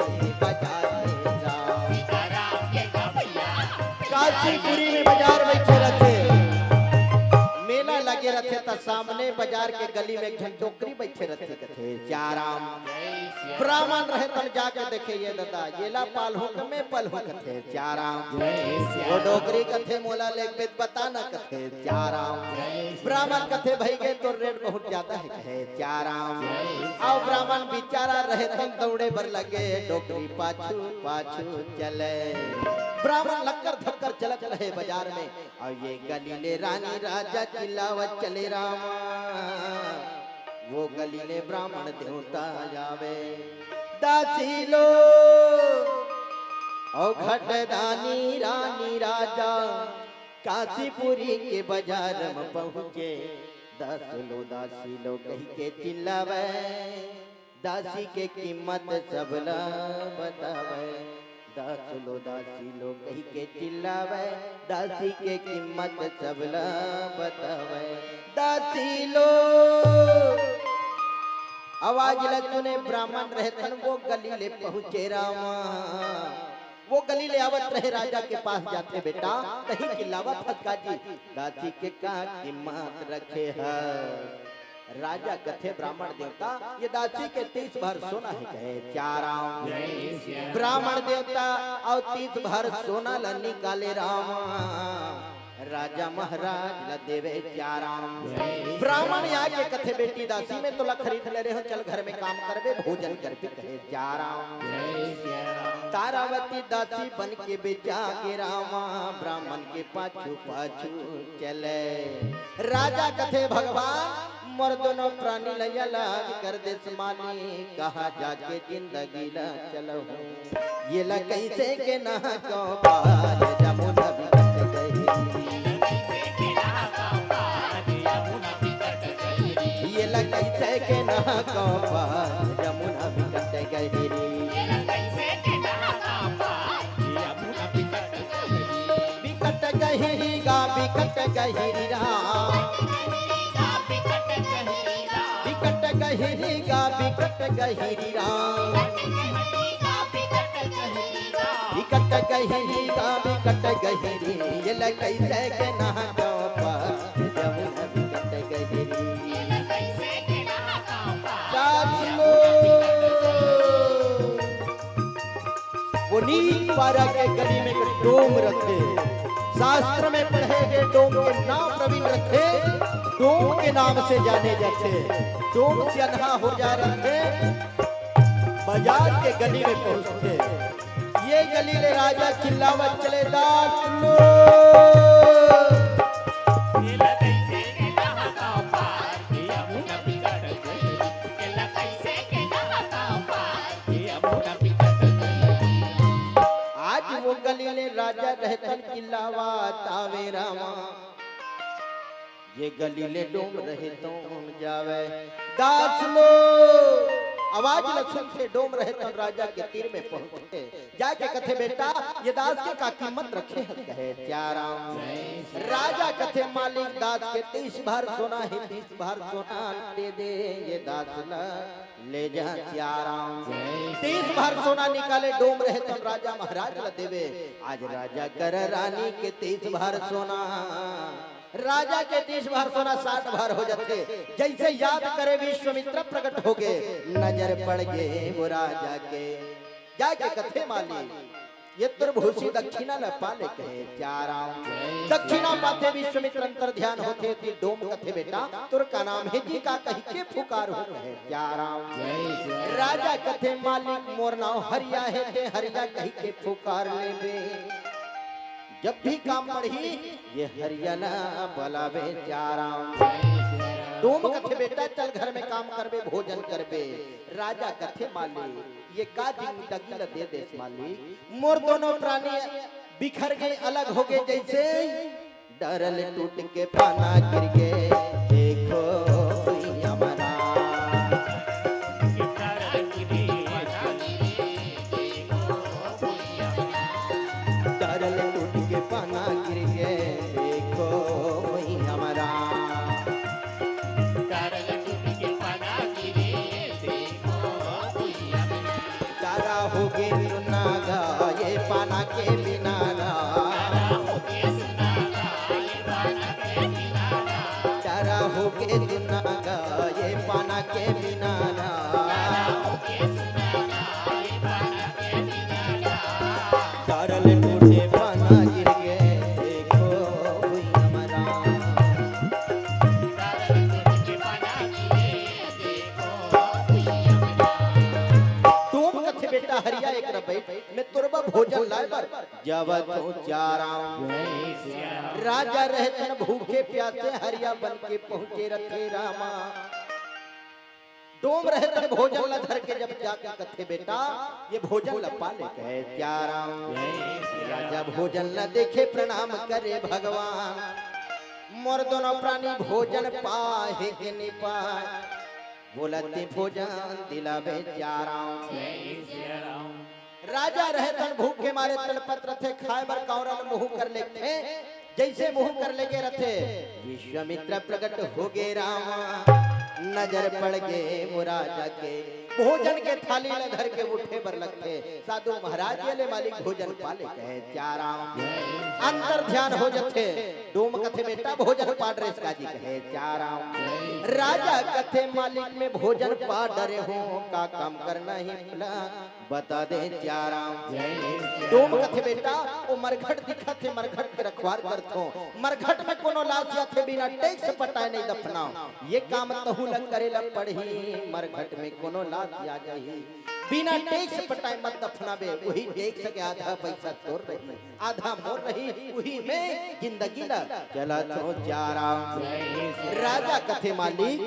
काशीपुरी में बाजार बैठे रहते मेला लगे रहते तो सामने बाजार के गली में एक टोकरी बैठे रहते कथे चाराम ब्राह्मण रहे तन जाके देखे ये दादा येला पालहू में पलहू कथे चाराम वो डोकरी कथे मोला ले बेत बताना कथे चाराम ब्राह्मण कथे भाई गए तो रेट बहुत ज्यादा है कहे चाराम आओ ब्राह्मण बेचारा रहे तन दौड़े बर लगे डोकरी पाछू पाछू चले ब्राह्मण लक्कर धक्कर चलत रहे बाजार में और ये गलीले रानी राजा चिल्लावत चले रामा वो गलीले ब्राह्मण देवता जावे दासी लो और खटदानी रानी राजा काशीपुरी के बाजार में पहुँचे दासी लो कही के चिल्लावे दासी के कीमत सबला बतावे दासी लो कही के चिल्लावे दासी के कीमत सबला बतावे दासी लो आवाज लग सुने ब्राह्मण रहतन वो गलीले पहुँचे रामा। वो गलीले आवत रहे राजा के पास जाते बेटा कहीं चिल्लावत हत्का जी दाची के का कीमत रखे है। राजा कथे ब्राह्मण देवता ये दासी के 30 भर सोना है कहे चाराम। ब्राह्मण देवता और 30 भर सोना ल निकाले रामा। राजा महाराज ल देवे चाराम। ब्राह्मण यहाँ के कथे बेटी दासी में तो ला खरीद ले रहे हो चल घर में काम करबे भोजन करबे कहे चाराम। तारावती दासी बन के बेचा के रामा। ब्राह्मण के पाछू पाछू चले राजा कथे भगवान मोर दोनों प्राणी लया लाग कर दे समानी। कहा जाके जिंदगी ला चलो ये ला कैसे के ना को पार जमुना बिकट गई। ये ला कैसे के ना को पार जमुना बिकट गई। बिकट गहिरी गा बिकट गहिरी राम। बिकट गहिरी गा बिकट गहिरी राम। बिकट गहिरी गा बिकट गहिरी ये ल कैसे के ना को पार जमुना बिकट गहिरी। वो नील पारा के गली में एक डोम रखे। शास्त्र में पढ़े गए डोम के नाम प्रवीण रखे। डोम के नाम से जाने जाते। डोम से अनहा हो जा रहे बाजार के गली में पहुंचते। ये गली ले राजा चिल्लावत चले दास लो। आज वो गली ले राजा रहतन चिल्लावत आवे रामा। ये गलीले डोम रहे तो जावे दास लो। आवाज लक्षण से डोम रहे तो राजा के तीर में पहुंचते। जाके कथे बेटा ये दास के का कीमत रखे है कहे चाराम। राजा कथे मालिक दास के 30 भर सोना है 30 भर सोना दे दे ये दास ला ले जा चाराम। 30 भर सोना निकाले डोम रहे तो राजा महाराज ला देवे। आज राजा कर रानी के 30 भर सोना। राजा के 30 भर सोना 60 भर हो जाते। जैसे याद करे विश्वामित्र प्रकट हो गए नजर पड़ गए वो राजा के। जाके कथे माली ये तुरभूषी दक्षिणा ल पाले कहे चाराम। दक्षिणा पाते विश्वामित्र अंतर ध्यान होते थी डोम कथे बेटा तुर का नाम है जी का कही के पुकार हो कहे चाराम। राजा कथे मालिक मोर नाम हरिया है ते हरिया कही के पुकार ले बे। जब भी काम पढ़ी ये हरियाणा बलावे चाराम। डोम कथे बेटा चल घर में काम करबे भोजन करबे। राजा कथे माली ये का जिंदगी दे दे माली। मोर दोनों प्राणी बिखर गए अलग हो गए जैसे डरल टूट के पाना गिर गए। देखो हमारा डरल टूट के पाना गिर गए। देखो हमारा तारा हो गए सुनागा ये पाना के बिना ना। तारा हो गए सुनागा ये पाना के बिना ना। डरल टूटे पाना गिर गए। देखो हमारा तुम कथे बेटा हरिया एक बैठ मैं तुरबा भोजन लाए बर जब तो चाराम। राजा रहतन भूखे प्यासे हरिया बन के पहुंचे रथे रामा। डोम रहतन भोजन ला धर के जब जाके कथे बेटा ये भोजन ला पाले कहे चाराम। राजा भोजन ला देखे प्रणाम करे भगवान। मोर दोनों प्राणी भोजन पाहे के नहीं पाए। बोलते भोजन दिलावे चाराम। राजा रहतन भूखे मारे तड़पत रथे खाए बर कौरल मुंह कर लेते। जैसे मुंह कर लेगे रथे विश्वामित्र प्रकट हो गए रामा। नजर पड़ गए वो राजा के भोजन के थाली ल धर के उठे बर लगते साधु महाराज ये ले मालिक भोजन पाले कहे चारा अंतर ध्यान हो जथे डोम कथे बेटा भोजन पाड रे काजी कहे चारा राजा कथे मालिक में भोजन पा डरे हो का काम करना ही भला बता दे चारा डोम कथे बेटा ओ मरघट दिखत है मरघट के रखवार करथो मरघट में कोनो लाश जाथे बिना टैक्स पटाए नहीं दफनाओ ये काम तहु लग करे ल पड़ही मरघट में कोनो लाश आ जाही बिना टैक्स पटाए मत दफनाबे वही टैक्स के आधा पैसा तोड़ रही आधा मोर रही वही में जिंदगी ला चला तो चारा राजा कथे मालिक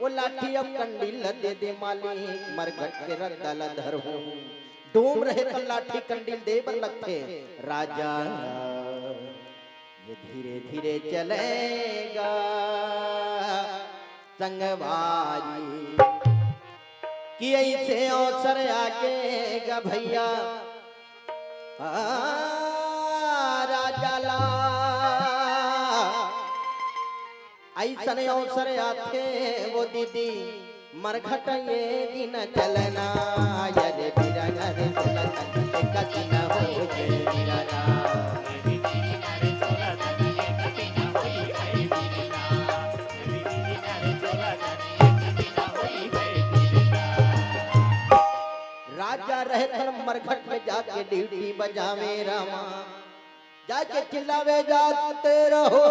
वो लाठी अब कंडील दे दे मालिक मरघट के रद्दा ला धर हो डोम रहे तो लाठी कंडील दे बर लगथे राजा ये धीरे धीरे चलेगा संगवारी कि ऐसे अवसर आकेगा भैया राजा ला ऐसा अवसर आते वो दीदी मरघट ये दिन चलना यरे बिरंग रे कति न हो जे बिरना राजा रहते मरघट में जाके ड्यूटी बजावे रामा जाके चिल्लावे जाते रहो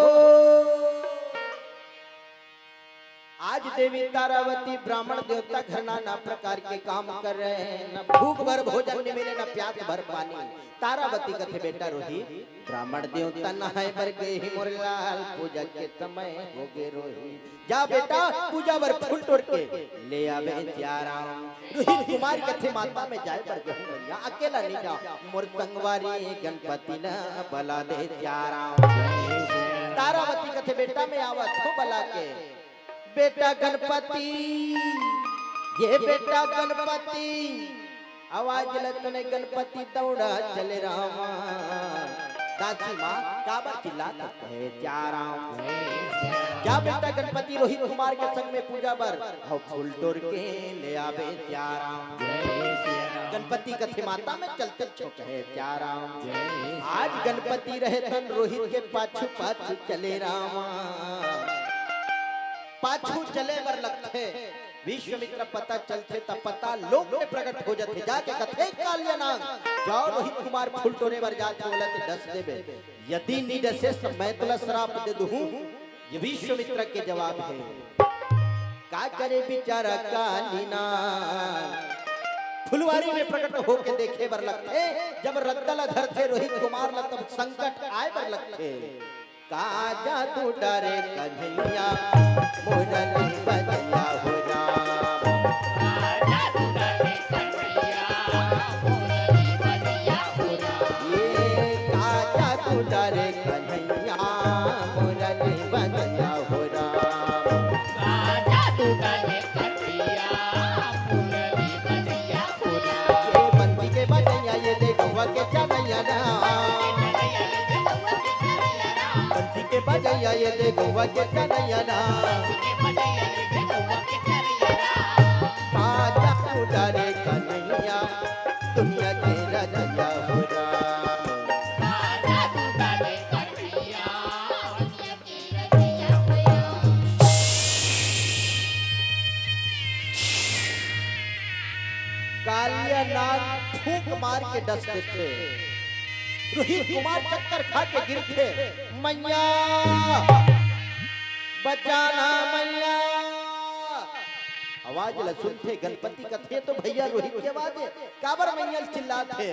आज देवी तारावती ब्राह्मण देवता घर नाना प्रकार के काम कर रहे हैं न भूख भर भोजन नहीं मिले न प्यास भर पानी तारावती कथे बेटा रोही ब्राह्मण देवता नहाए बर गए ही मोरलाल पूजा के समय हो गए रोही जा बेटा पूजा बर फूल तोड़ के ले आवे चारा रोहित कुमार कथे माता में जाए पर गहूं भैया अकेला नहीं जा मोर संगवारी गणपति ना बला दे चारा तारावती कथे बेटा में आवत हो बला के बेटा गणपति ये बेटा गणपति आवाज लगने गणपति दौड़ा चले रामा दासी माँ काबा चिल्लाता है चारा जा बेटा गणपति रोहित कुमार के संग में पूजा बर और फूल तोड़ के ले आवे चारा गणपति कथे माता में चलते छोटे है चारा आज गणपति रहे धन रोहित के पाछू पाछू चले रामा पाछू चले बर लगथे विश्वामित्र पता चलते त पता लोक में प्रकट हो जाते जाके कथे कालिया नाग जाओ रोहित कुमार फूल तोड़े बर जाते बोलते डस देबे यदि नी डसे तो मैं तुला श्राप दे दूं ये विश्वामित्र के जवाब है का करे बेचारा कालिना फुलवारी में प्रकट होके देखे बर लगथे जब रद्दल धरते रोहित कुमार ल तब संकट आए बर लगथे का जादू डरे कन्हैया मुरली बजिया हो राम जादू डरे कन्हैया मुरली बजिया हो राम ये का जादू डरे कन्हैया मुरली बजिया हो राम का जादू डरे कन्हैया मुरली बजिया हो राम ये बंदी के बजैया ये देखो के चलैया ना के बजैया ये देखो के चलैया ना काजा उड़ारे कन्हैया दुनिया के रजैया हो राम काजा उड़ारे कन्हैया दुनिया के रजैया हो राम कालिया नाग फूंक मार के डस देते रोहित कुमार चक्कर खा के गिरते मैया बचाना मैया आवाज ल सुनते गणपति कथे तो भैया रोहित की आवाज काबर मैया चिल्लाते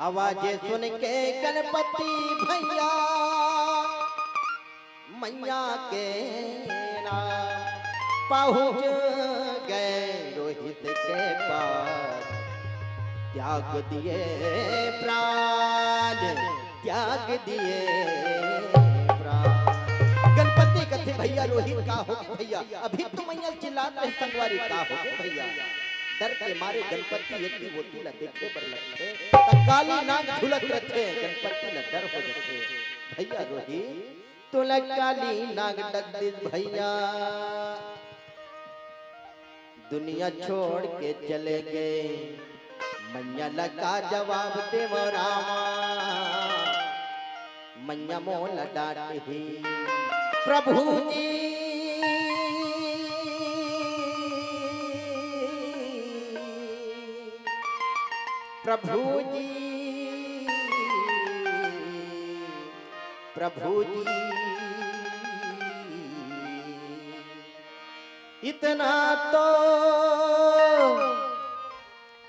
आवाजे सुन के गणपति भैया मैया के पहुंच गए रोहित के पास त्याग दिए प्राण त्याग दिए प्राण गणपति कथे भैया रोहित का हो भैया अभी तो मैया चिल्लाते हैं संगवारी का हो भैया डर के मारे गणपति यदि मोती ला देखे पर लगते काली नाग झुलक रखे गणपति ला डर हो जाते भैया रोहित तुला काली नाग डक दे भैया दुनिया छोड़ के चले गए। मैया लगा जवाब दे वो रामा, मैया मोल डांट ही प्रभु जी। प्रभु जी, प्रभु जी, इतना तो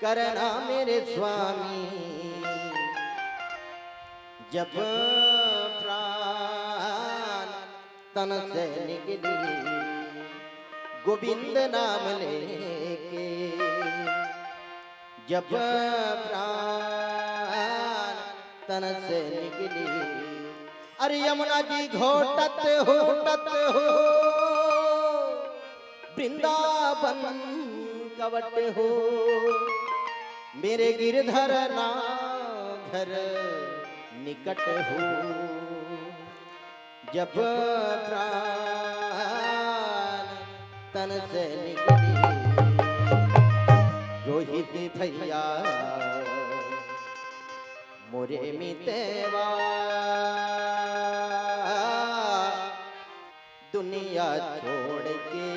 करना मेरे स्वामी, जब प्राण तन से निकली गोविंद नाम लेके, जब प्राण तन से निकली। अरे यमुना जी घोटत हो वृंदावन कवट हो, मेरे गिरधर ना घर निकट हो, जब प्राण तन से निकली। रोहित भैया मोरे मितवा, दुनिया छोड़ के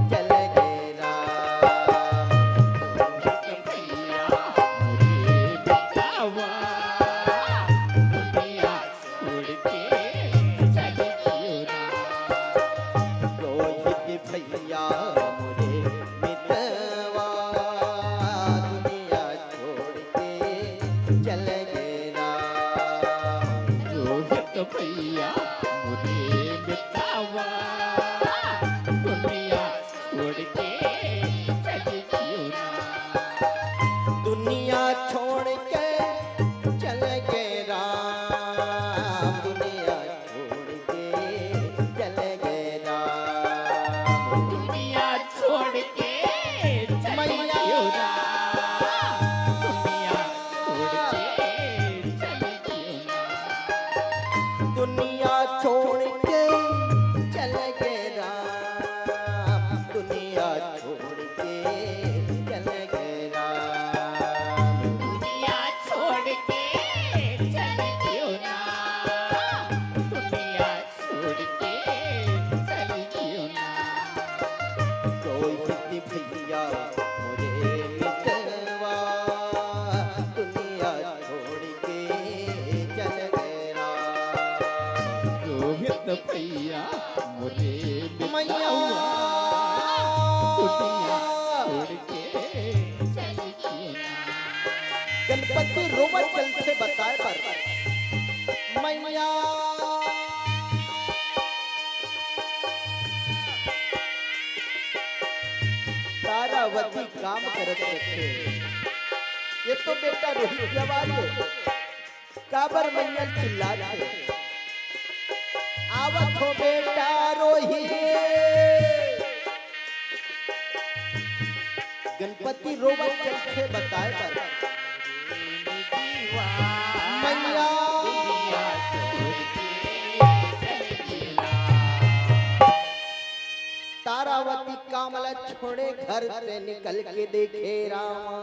चल गए राम। भैया मोरे मितवा, दुनिया छोड़ के चल गए राम। रोहित भैया मोरे मितवा, दुनिया छोड़ के चल गए राम। रोहित भैया मोरे मितवा, दुनिया छोड़ के चल गए राम। दुनिया छोड़ के चल गए राम, दुनिया छोड़ के चल गए राम। दुनिया छोड़ के चल मैया। गए राम। दुनिया छोड़ के चल गए राम। दुनिया छोड़ के चल गए राम, दुनिया छोड़ के चल गए राम। दुनिया छोड़ के चल गए राम। दुनिया छोड़ के चल गए राम। रोहित भैया मोरे मितवा, दुनिया छोड़ के चल गए राम। रोहित भैया मोरे मैया। दुनिया छोड़ के चल गए राम। गणपति रोमन जल से बताए पर मैया। तारावती काम करत रखे, ये तो बेटा रोहित जवान है। काबर मैया चिल्ला रहे, आवत हो बेटा रोहित। गणपति रोमन जल से बताए पर मैया। दुनिया छोड़ के चल गए राम। तारावती कामला छोड़े घर से निकल के देखे रामा,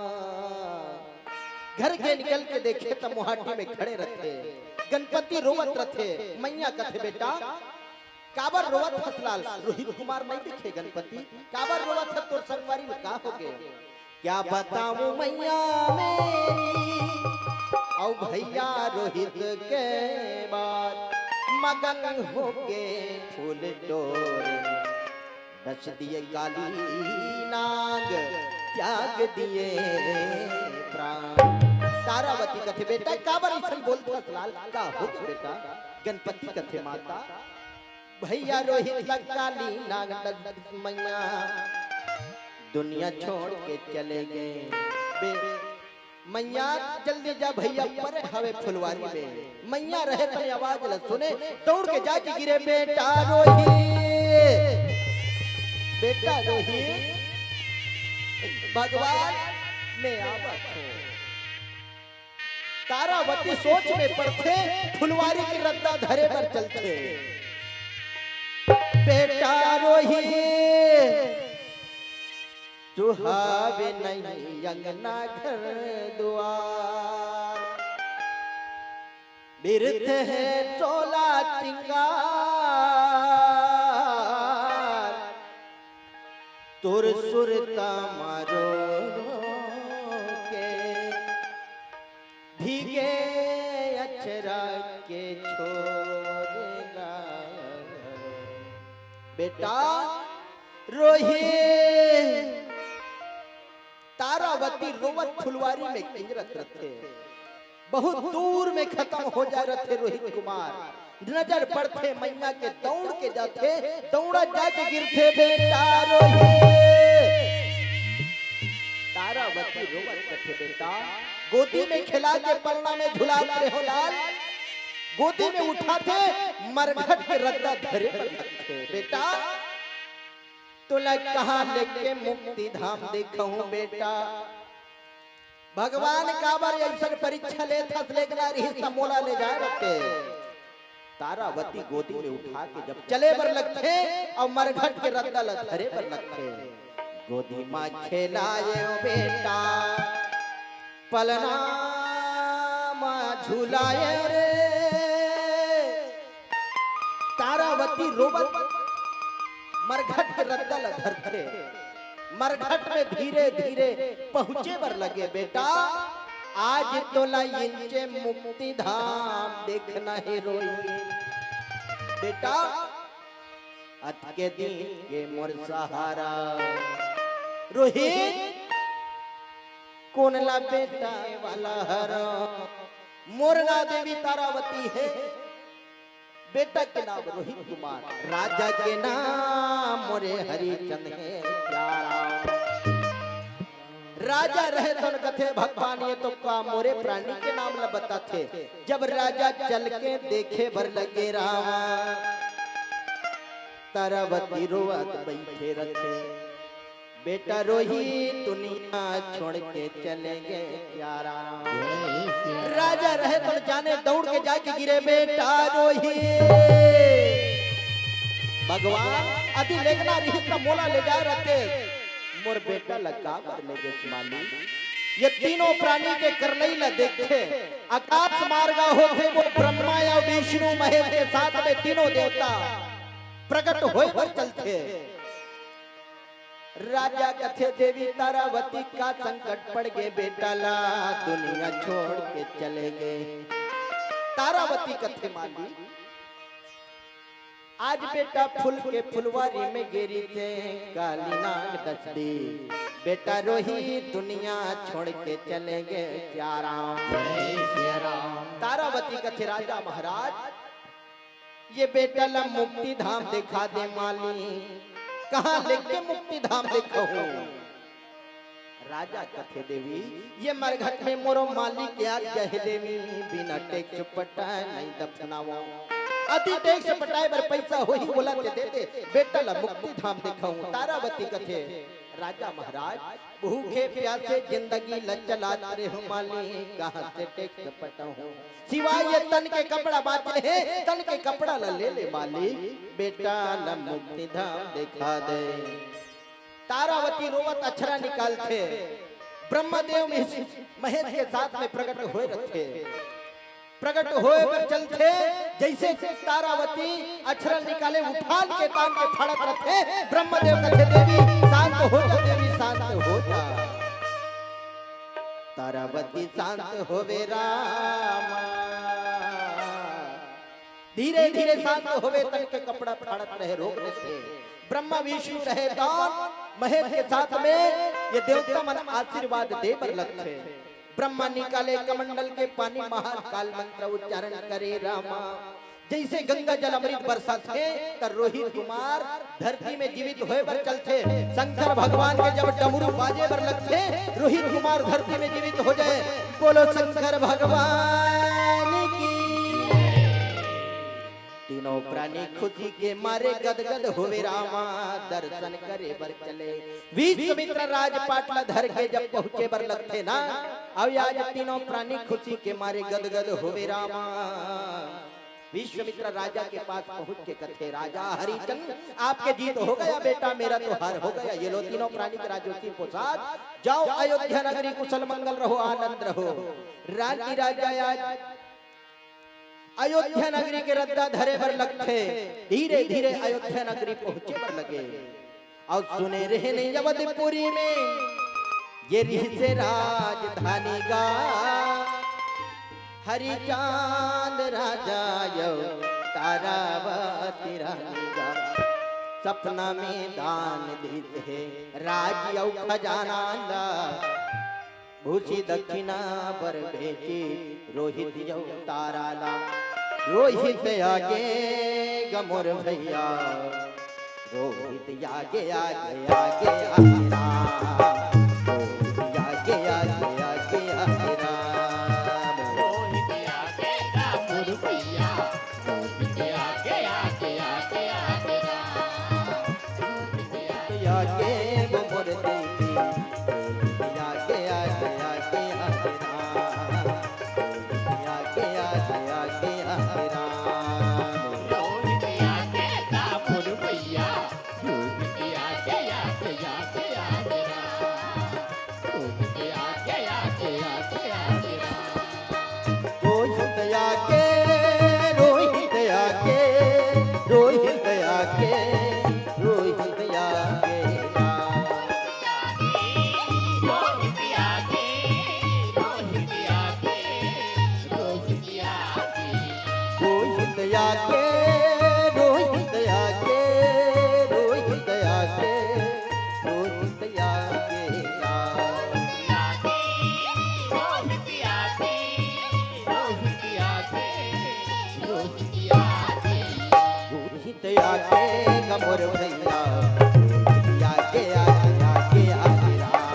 घर के निकल के देखे तो मुहाटी में खड़े रहते गणपति रोवत रहते। मैया कथे बेटा काबर रोवत हसलाल, रोहित कुमार नहीं दिखे गणपति काबर रोवत है, तोर संगवारी का हो गए। क्या बताऊं मैया मेरी औ भैया रोहित के बाद, मगन होके फूल डोरे नच दिए काली नाग, त्याग दिए प्राण। तारावती कथे बेटा काबर ऐसन बोलत हसलाल का हो गए बेटा। गणपति कथे माता भैया रोहित लग काली नाग मैया, दुनिया छोड़ के चले गए। मैया जल्दी जा भैया पर हवे फुलवारी में। मैया रहे तने आवाज ल सुने, दौड़ के जाके गिरे बेटा रोहित, बेटा रोहित भगवान मैं आवत हूँ। तारावती सोच में पड़ते, फुलवारी की रद्दा धरे पर चलते। बेटा रोहित सुहावे नहीं अंगना घर द्वार, बिरथ है चोला चिंगार, तुर सुरता मारो के भीगे अक्षरा के छोड़ना। बेटा रोही तारावती रोवत फुलवारी में किंजरत रथे, बहुत दूर में खत्म हो जा रहे रोहित कुमार। नजर पड़ते मैया के दौड़ के जाते, दौड़ा जाके गिरते बेटा रोहित। तारावती रोवत रथे बेटा, गोदी में खिला के पलना में झुलाते हो लाल, गोदी में उठाते मरघट के रद्दा धरे पर रखते। बेटा तुला कहाँ लेके मुक्ति धाम देखूं बेटा, भगवान काबर ऐसा परीक्षा ले था लेकना रिश्ता मोला ले जा रखे। तारावती गोदी में उठा के जब चले बर लगते और मरघट के रद्दा धरे पर लगते, गोदी माँ खेलाए बेटा पलना माँ झूलाए रे। तारावती रोबत मरघट के रद्दा धरते, मरघट में धीरे धीरे पहुंचे बर लगे। बेटा आज तोला इंचे मुक्ति धाम देखना है रोई। बेटा अत के दिन के मोर सहारा रोहित कोनला बेटा वाला हरा, मोरना देवी तारावती है, बेटा के नाम रोहित कुमार, राजा के नाम मोरे हरिचंद है प्यारा। राजा रहे तो कथे भगवान ये तो का मोरे प्राणी के नाम ल बताथे। जब राजा चल के देखे भर लगे रामा, तारावती रोवत बैठे रखे। बेटा रोहित दुनिया छोड़ के चले गए प्यारा। राजा रहे तो जाने दौड़ के जाके गिरे बेटा रोहित। भगवान अति लेगना रिश्ता मोला ले जा रखे, मोर बेटा लगा कर ले गए माली। ये तीनों प्राणी के करलई ला देखते, आकाश मार्गा होते वो ब्रह्मा या विष्णु महेश के साथ में तीनों देवता प्रकट होए पर चलते। राजा कथे देवी तारावती का संकट पड़ गए, बेटा ला दुनिया छोड़ के चले गए। तारावती कथे माली आज बेटा फूल के फुलवारी में गिरी थे काली नाग दसदी। बेटा रोहित दुनिया छोड़ के चले गए प्यारा। तारावती कथे राजा महाराज ये बेटा ला मुक्ति धाम दिखा दे माली, कहाँ लेके मुक्ति धाम देखो। राजा कथे देवी ये मरघट में मोरो मालिक क्या कहे देवी, बिना टैक्स पटाए नहीं दफनाओ। अति टैक्स पटाए बर पैसा हो ही बोला ते दे दे, बेटा ला मुक्ति धाम दिखाऊं। तारावती कथे राजा महाराज भूखे प्यासे जिंदगी लचलाते हो माली, कहाँ से टैक्स पटाऊं। सिवाय ये तन के कपड़ा बाते हैं, तन के कपड़ा ला ले ले माली, बेटा ला मुक्ति धाम दिखा दे। तारावती रोवत अक्षरा निकालते, ब्रह्मदेव महेश के साथ में प्रकट हुए रखे। प्रकट होए पर चलते जैसे तारावती अक्षरा निकाले उठान के तान के फड़क रखे। ब्रह्मदेव कथे देवी शांत हो जा, देवी शांत हो जा। तारावती शांत होवे रामा, धीरे धीरे शांत होवे तन के कपड़ा फाड़त रहे रोक रखे। ब्रह्मा विष्णु रहे दान महेश के साथ में ये देवता मन आशीर्वाद दे पर लगते। ब्रह्मा निकाले कमंडल के पानी महाकाल मंत्र उच्चारण करे रामा। जैसे गंगा जल अमृत बरसा थे तर रोहित कुमार धरती में जीवित होए बर चलते। शंकर भगवान के जब डमरू बाजे बर लगते, रोहित कुमार धरती में जीवित हो जाए। बोलो शंकर भगवान की। तीनों प्राणी खुशी के मारे गदगद होवे रामा, दर्शन करे बर चले। विश्वामित्र राजपाटला धर के जब पहुंचे बर लगते ना, अब आज तीनों प्राणी खुशी के मारे गदगद होवे रामा। विश्वामित्र राजा के पास पहुंच के कथे, राजा हरिचंद आपके जीत हो गया बेटा, मेरा तो हार हो गया। ये लो तीनों प्राणी के राजोची प्रसाद, जाओ अयोध्या नगरी कुशल मंगल रहो, आनंद रहो। रानी राजा आज अयोध्या नगरी के रद्दा धरे पर लगते, धीरे धीरे अयोध्या नगरी पहुंचे पर लगे। और सुने रहने अवधपुरी में ये रिश्ते राजधानी का, हरिचांद राजा यो तारावती रानी का। सपना में दान देते है राज यो खजाना ला, भूसी दक्षिणा पर बेची रोहित यो ताराला। रोहित आगे गमोर भैया, रोहित आगे आगे आगे आगे राम, रोहित आगे आगे आगे आगे राम। रोहित आगे गमोर भैया, रोहित आगे आगे आगे आगे राम। रोहित आगे गमोर देवी, रोहित आगे आगे आगे आगे राम, रोहित आगे आगे आगे आगे राम। रोहित आगे गमोर भैया, रोहित आगे आगे आगे आगे राम। रोहित आगे आगे आगे आगे राम। रोहित आगे, रोहित आगे, रोहित आगे, रोहित आगे राम। रोहित आगे, रोहित आगे, रोहित आगे। रोहित आगे, रोहित आगे, रोहित आगे, रोहित आगे राम। रोहित आगे गमोर भैया, रोहित आगे आगे आगे आगे राम,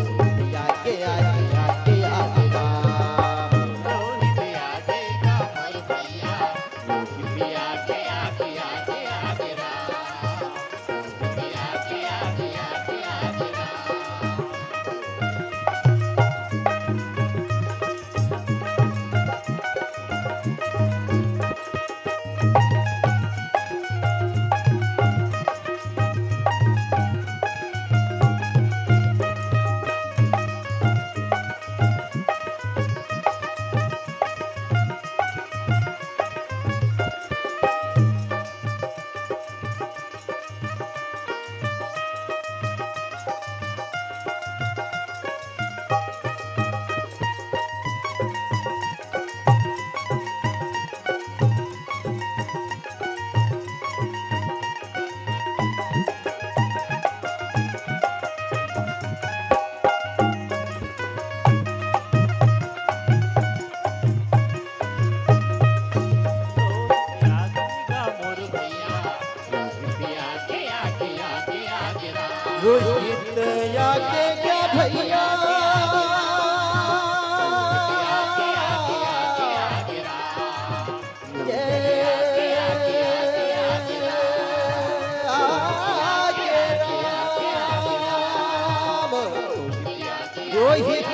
रोहित आगे आगे आगे आगे राम। रोहित आगे क्या भैया, रोहित